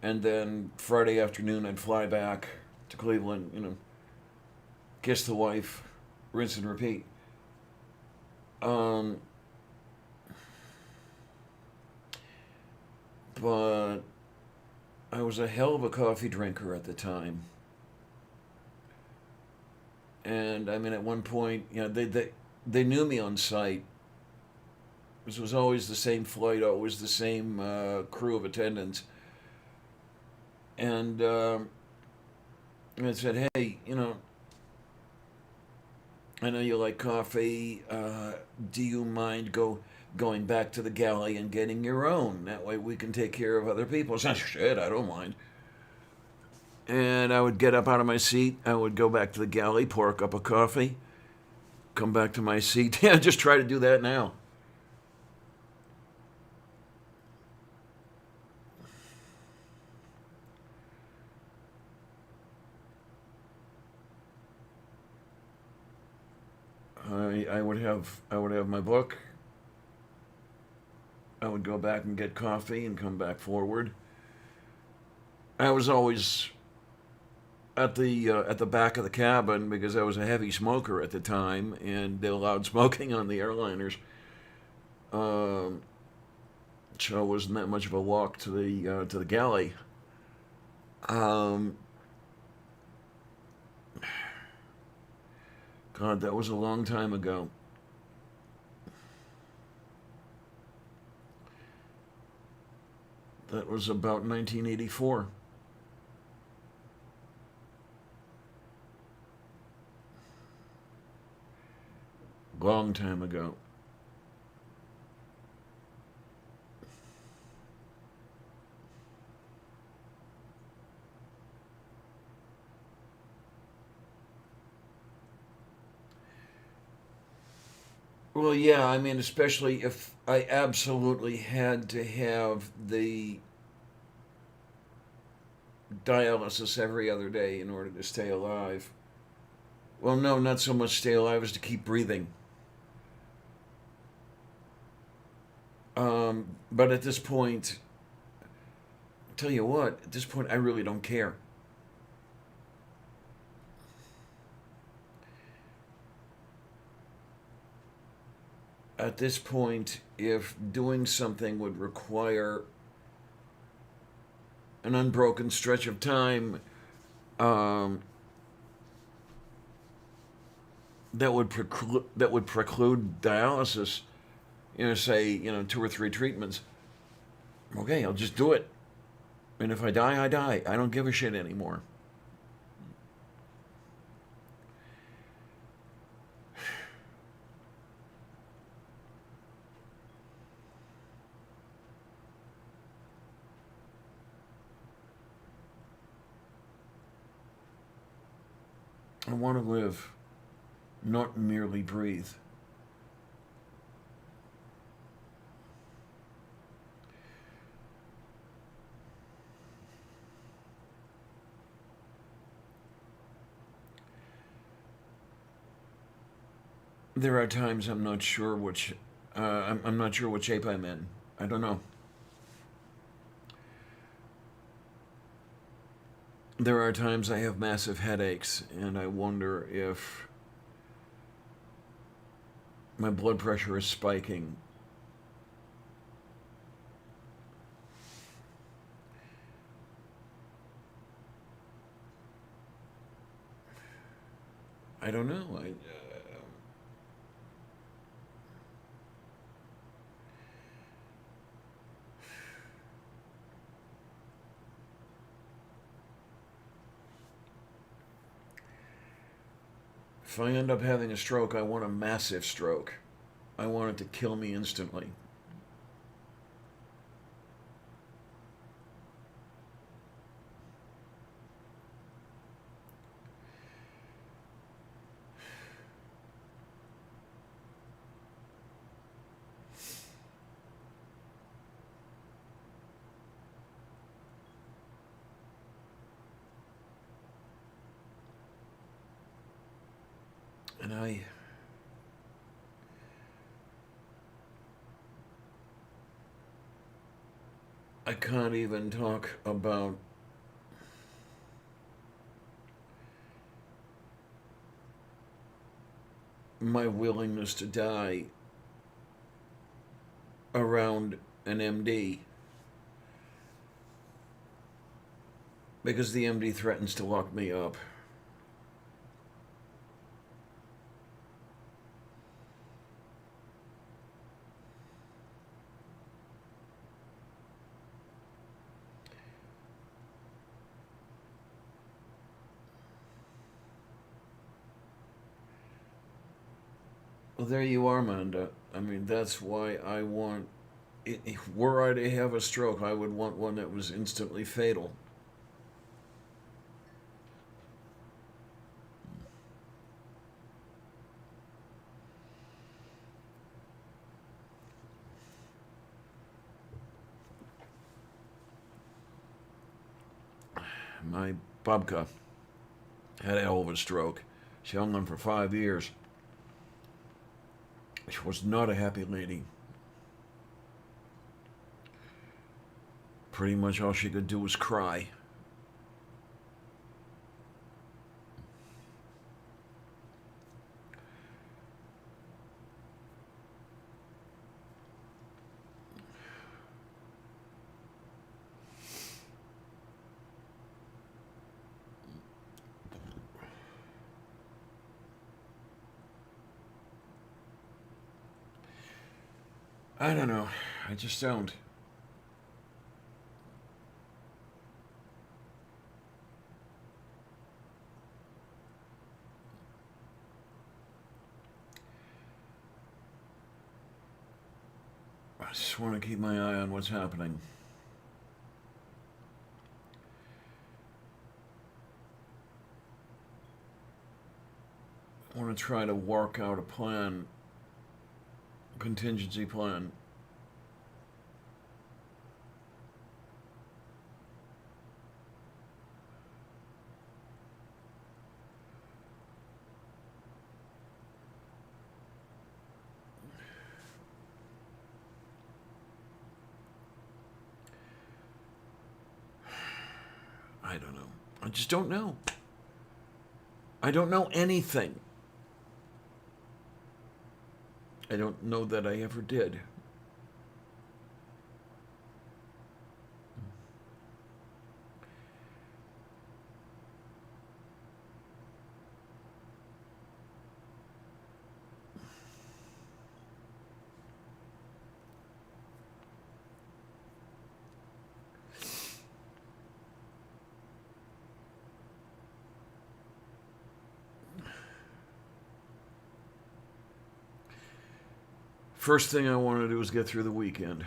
and then Friday afternoon, I'd fly back to Cleveland. Kiss the wife, rinse and repeat. Um, but I was a hell of a coffee drinker at the time. And I mean, at one point, they knew me on site. This was always the same flight, always the same crew of attendants. And I said, hey, I know you like coffee. Do you mind going back to the galley and getting your own? That way we can take care of other people. It's not shit, I don't mind. And I would get up out of my seat. I would go back to the galley, pour a cup of coffee, come back to my seat. Yeah, just try to do that now. I would have my book. I would go back and get coffee and come back forward. I was always at the back of the cabin because I was a heavy smoker at the time, and they allowed smoking on the airliners. Um, so it wasn't that much of a walk to the galley. Um, God, that was a long time ago. That was about 1984. Long time ago. Well, yeah, I mean, especially if I absolutely had to have the dialysis every other day in order to stay alive. Well, no, not so much stay alive as to keep breathing. But at this point, tell you what, at this point, I really don't care. At this point, if doing something would require an unbroken stretch of time, um, that would preclude dialysis, say 2 or 3 treatments. Okay, I'll just do it, and if I die, I die. I don't give a shit anymore. I want to live, not merely breathe. There are times I'm not sure which I'm not sure what shape I'm in. I don't know. There are times I have massive headaches, and I wonder if my blood pressure is spiking. I don't know. If I end up having a stroke, I want a massive stroke. I want it to kill me instantly. And I can't even talk about my willingness to die around an MD because the MD threatens to lock me up. Well, there you are, Manda. I mean, that's why I want. Were I to have a stroke, I would want one that was instantly fatal. My babka had a hell of a stroke. She hung on for 5 years. She was not a happy lady. Pretty much all she could do was cry. I don't know. I just don't. I just want to keep my eye on what's happening. I want to try to work out a plan, contingency plan. I don't know. I just don't know. I don't know anything. I don't know that I ever did. First thing I want to do is get through the weekend.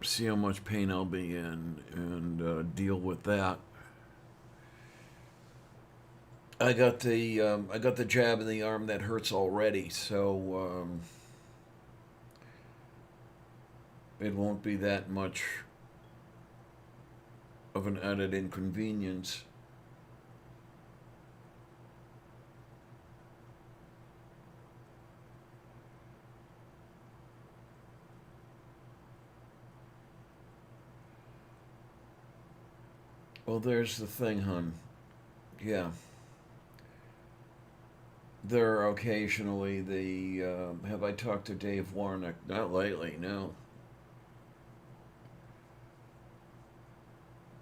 See how much pain I'll be in and deal with that. I got the jab in the arm that hurts already, so it won't be that much of an added inconvenience. Well, there's the thing, hon. Yeah. There are occasionally have I talked to Dave Warnock? Not lately, no.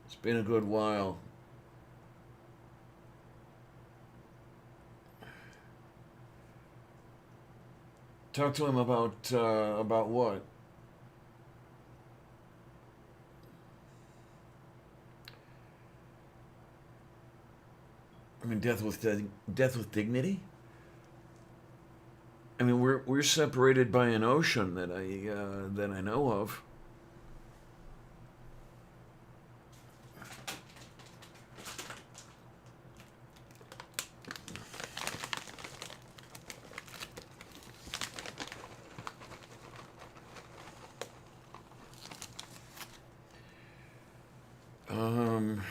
It's been a good while. Talk to him about what? I mean, death with dignity. I mean, we're separated by an ocean that I know of. Um,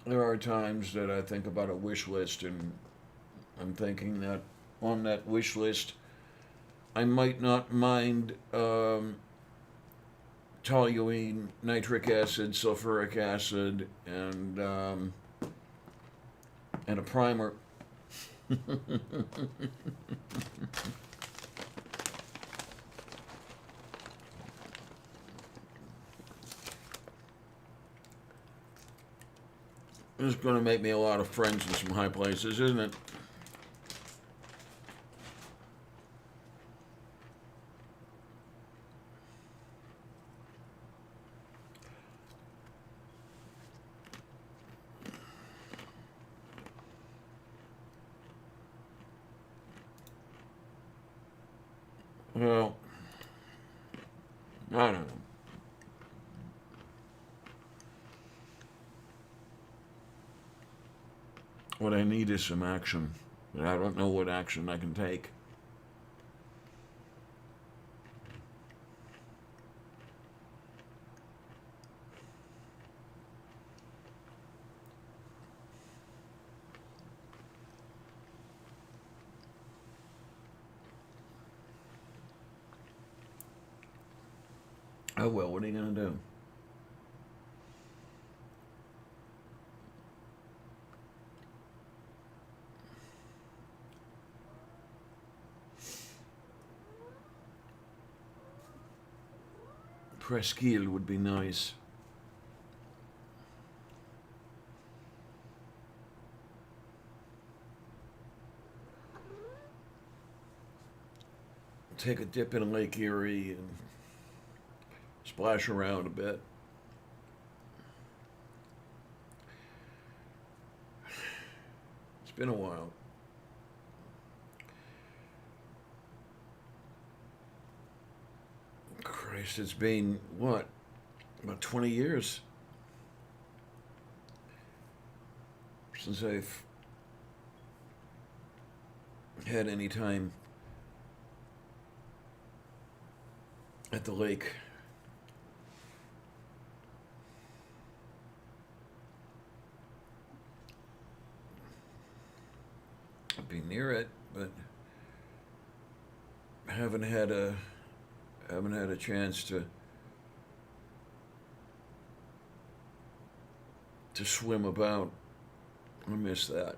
there are times that I think about a wish list, and I'm thinking that on that wish list, I might not mind toluene, nitric acid, sulfuric acid, and a primer. This is going to make me a lot of friends in some high places, isn't it? Well, I don't know. What I need is some action. But I don't know what action I can take. Oh well, what are you going to do? Presqu'île would be nice. Take a dip in Lake Erie and splash around a bit. It's been a while. Christ, it's been what? About 20 years since I've had any time at the lake. I'd be near it, but haven't had a chance to swim about. I miss that.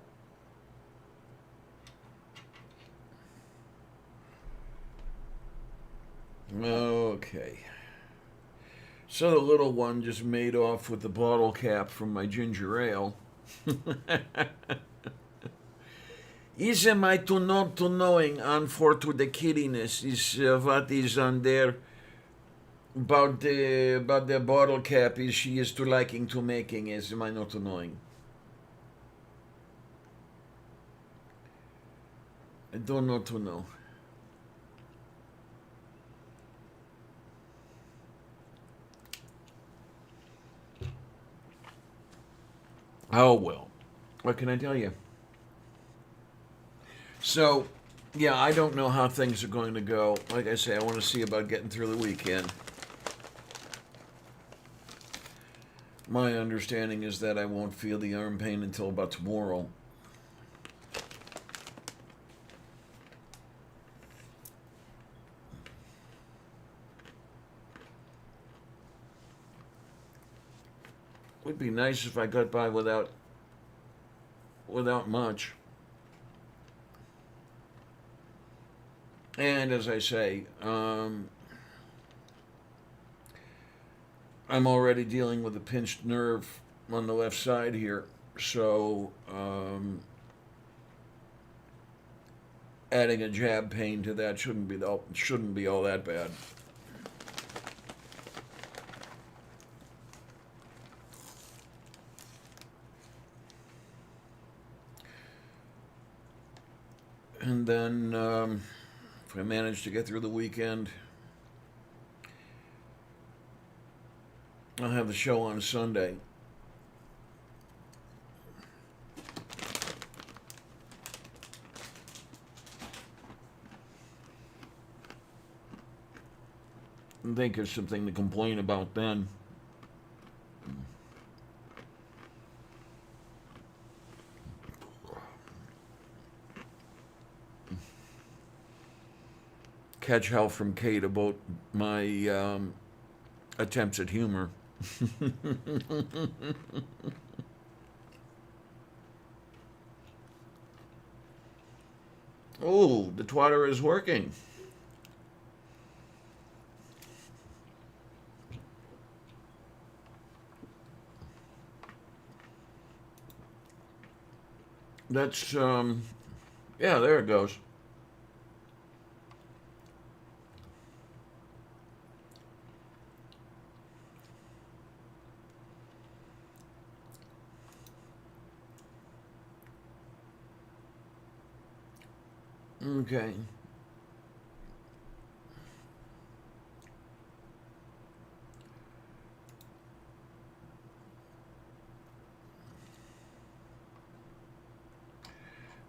Okay. So the little one just made off with the bottle cap from my ginger ale. Is my to not to knowing and for to the kiddiness is what is on there about the bottle cap is she is to liking to making is my not to knowing. I don't know to know. Oh, well. What can I tell you? So, yeah, I don't know how things are going to go. Like I say, I want to see about getting through the weekend. My understanding is that I won't feel the arm pain until about tomorrow. Would be nice if I got by without much. And as I say, I'm already dealing with a pinched nerve on the left side here, so adding a jab pain to that shouldn't be all that bad. And then if I manage to get through the weekend, I'll have the show on Sunday. I think there's something to complain about then. Catch hell from Kate about my attempts at humor. Oh, the twatter is working. That's, yeah, there it goes. Okay.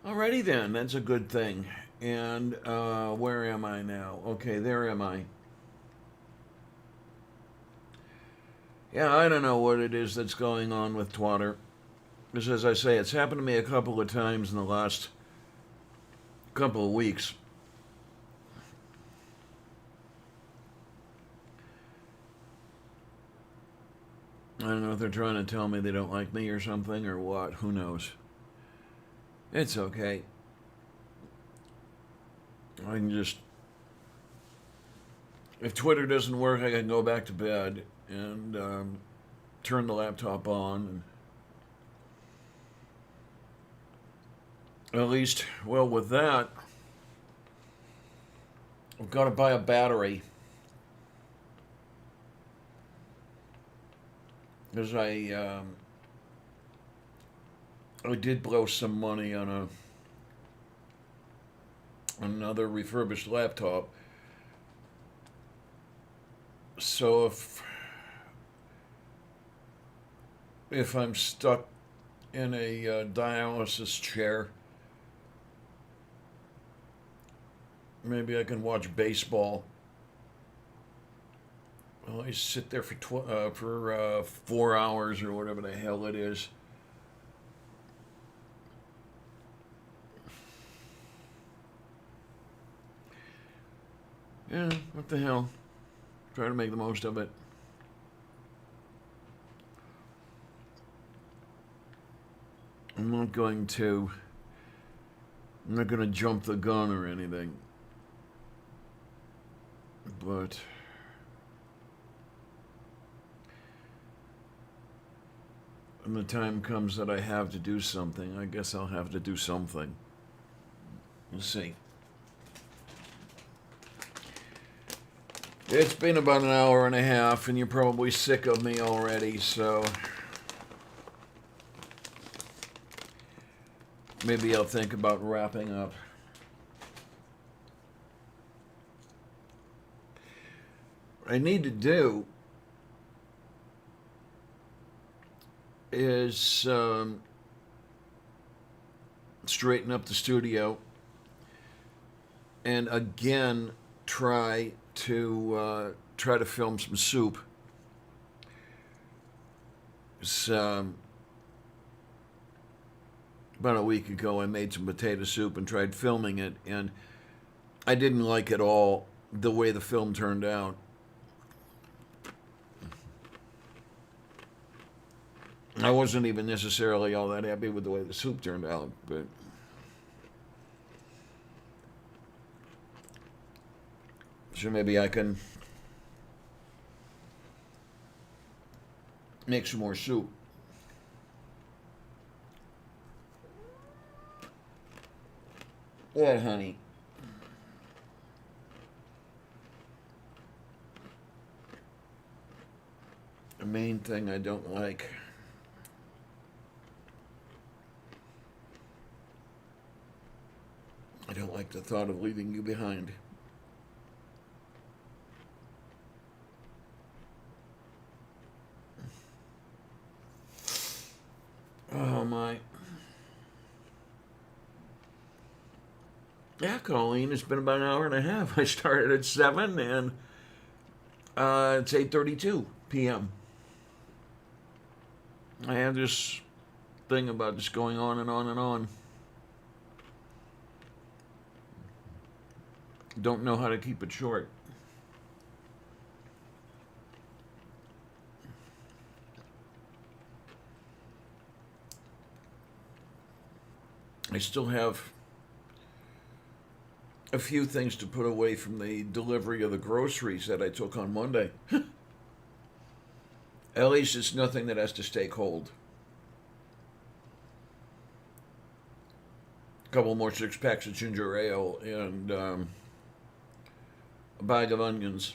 Alrighty then, that's a good thing. And where am I now? Okay, there am I. Yeah, I don't know what it is that's going on with twatter. Because as I say, it's happened to me a couple of times in the last couple of weeks. I don't know if they're trying to tell me they don't like me or something or what. Who knows? It's okay. I can just. If Twitter doesn't work, I can go back to bed and turn the laptop on. And at least, well, with that, I've got to buy a battery. Because I did blow some money on another refurbished laptop. So if I'm stuck in a dialysis chair, maybe I can watch baseball. Well, I sit there for 4 hours or whatever the hell it is. Yeah, what the hell? Try to make the most of it. I'm not going to jump the gun or anything. But when the time comes that I have to do something, I guess I'll have to do something. We'll see. It's been about an hour and a half, and you're probably sick of me already, so maybe I'll think about wrapping up. I need to do is straighten up the studio and again try to film some soup. It's, about a week ago, I made some potato soup and tried filming it, and I didn't like at all the way the film turned out. I wasn't even necessarily all that happy with the way the soup turned out, but so maybe I can make some more soup. Yeah, honey. The main thing I don't like. I don't like the thought of leaving you behind. Oh my. Yeah, Colleen, it's been about an hour and a half. I started at 7 and it's 8:32 p.m. I have this thing about just going on and on and on. Don't know how to keep it short. I still have a few things to put away from the delivery of the groceries that I took on Monday. At least it's nothing that has to stay cold. A couple more 6-packs of ginger ale and a bag of onions.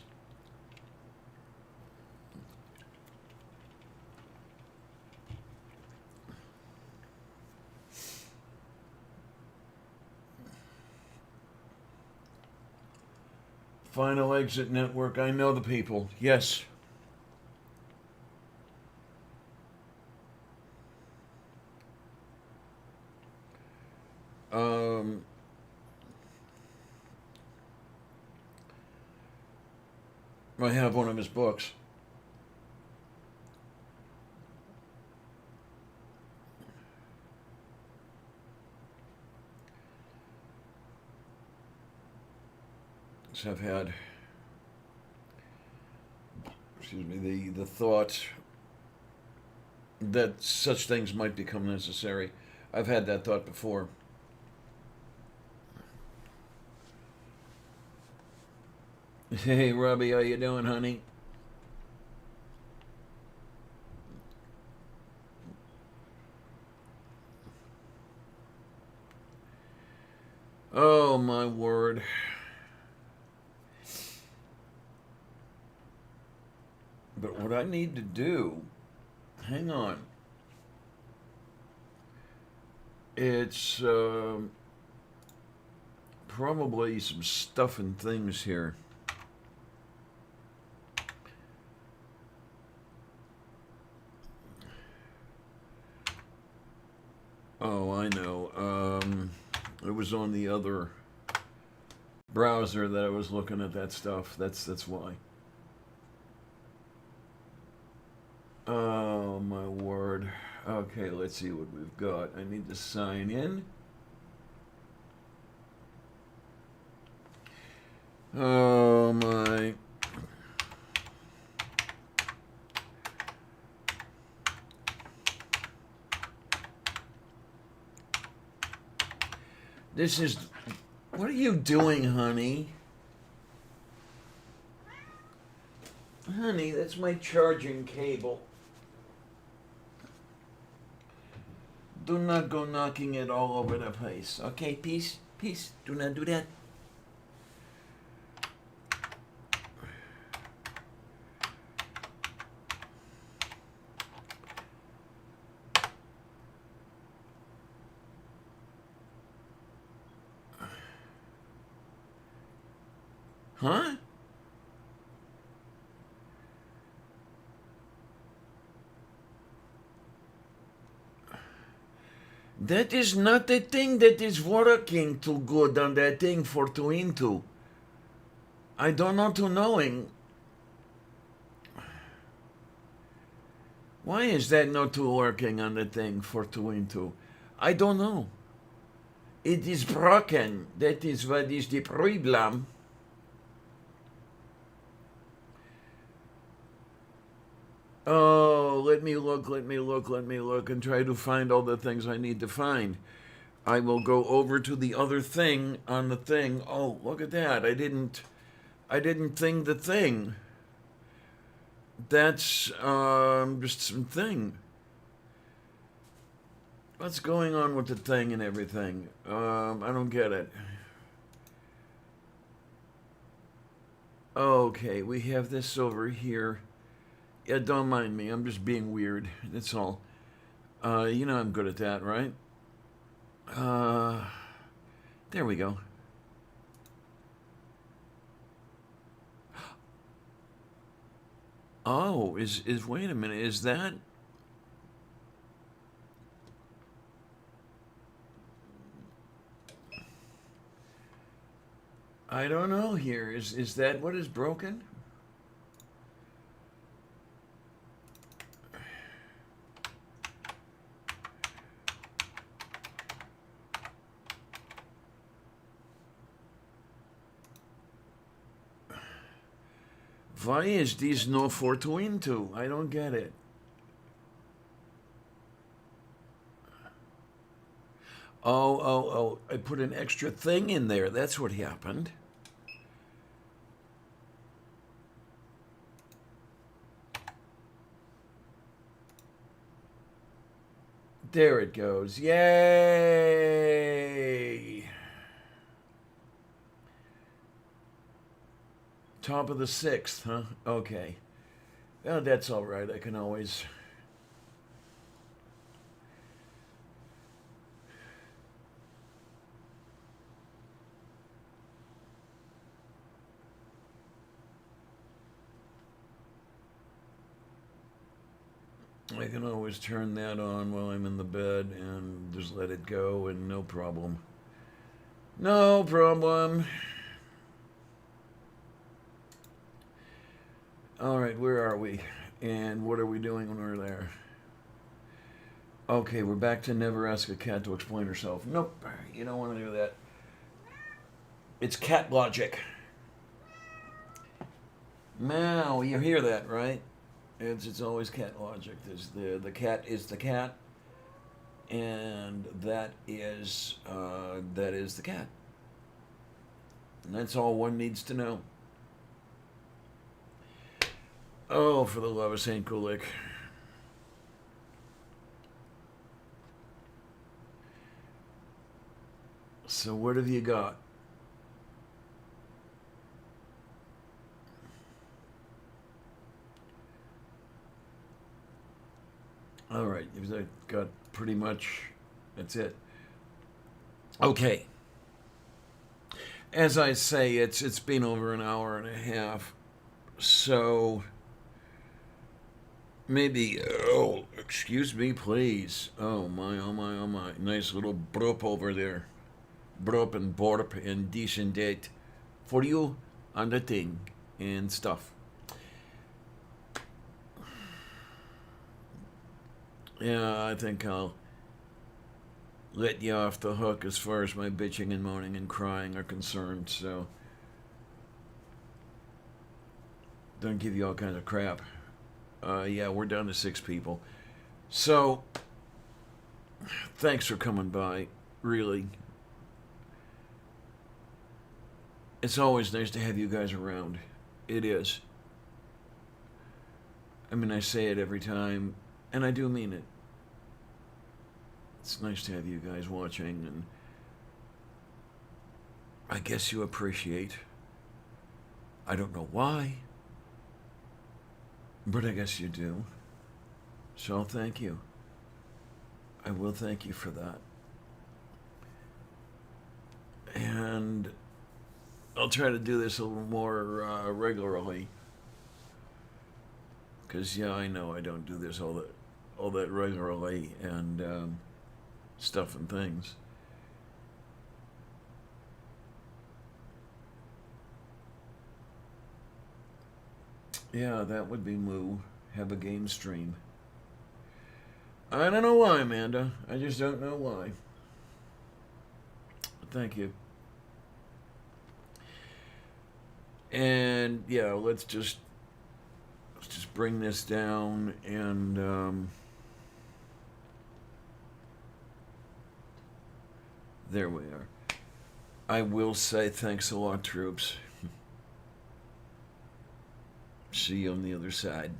Final Exit Network. I know the people. Yes. I have one of his books. So I've had, the thought that such things might become necessary. I've had that thought before. Hey, Robbie, how you doing, honey? Oh, my word. But what I need to do, hang on. It's probably some stuff and things here. Oh, I know. It was on the other browser that I was looking at that stuff. That's why. Oh, my word. Okay, let's see what we've got. I need to sign in. Oh, my. This is... What are you doing, honey? Honey, that's my charging cable. Do not go knocking it all over the place. Okay, peace? Peace. Do not do that. Huh? That is not the thing that is working too good on that thing for to into. I don't know to knowing. Why is that not to working on the thing for to into? I don't know. It is broken. That is what is the problem. Oh, let me look, and try to find all the things I need to find. I will go over to the other thing on the thing. Oh, look at that. I didn't thing the thing. That's just some thing. What's going on with the thing and everything? I don't get it. Okay, we have this over here. Yeah, don't mind me. I'm just being weird. That's all. I'm good at that, right? Uh, there we go. Oh, is wait a minute. Is that? I don't know. Here is that what is broken? Why is this no for to into? I don't get it. Oh, I put an extra thing in there. That's what happened. There it goes. Yay! Top of the sixth, huh? Okay. Well, that's all right. I can always. I can always turn that on while I'm in the bed and just let it go, and no problem. No problem. All right, where are we? And what are we doing when we're there? Okay, we're back to never ask a cat to explain herself. Nope, you don't want to do that. It's cat logic. Now, you hear that, right? It's always cat logic. There's the cat is the cat, and that is the cat. And that's all one needs to know. Oh, for the love of Saint Kulik. So what have you got? All right, you've got pretty much. That's it. Okay. As I say, it's been over an hour and a half, so maybe. Oh, excuse me, please. Oh my, oh my, oh my! Nice little broop over there, broop and borp and decent date for you on the thing and stuff. Yeah, I think I'll let you off the hook as far as my bitching and moaning and crying are concerned, so don't give you all kinds of crap. Yeah, we're down to 6 people. So, thanks for coming by, really. It's always nice to have you guys around. It is. I mean, I say it every time, and I do mean it. It's nice to have you guys watching, and I guess you appreciate. I don't know why, but I guess you do. So thank you. I will thank you for that. And I'll try to do this a little more regularly. Because, yeah, I know I don't do this all that regularly, and stuff and things. Yeah, that would be moo. Have a game stream. I don't know why, Amanda. I just don't know why. Thank you. And yeah, let's just bring this down and there we are. I will say thanks a lot, troops. See you on the other side.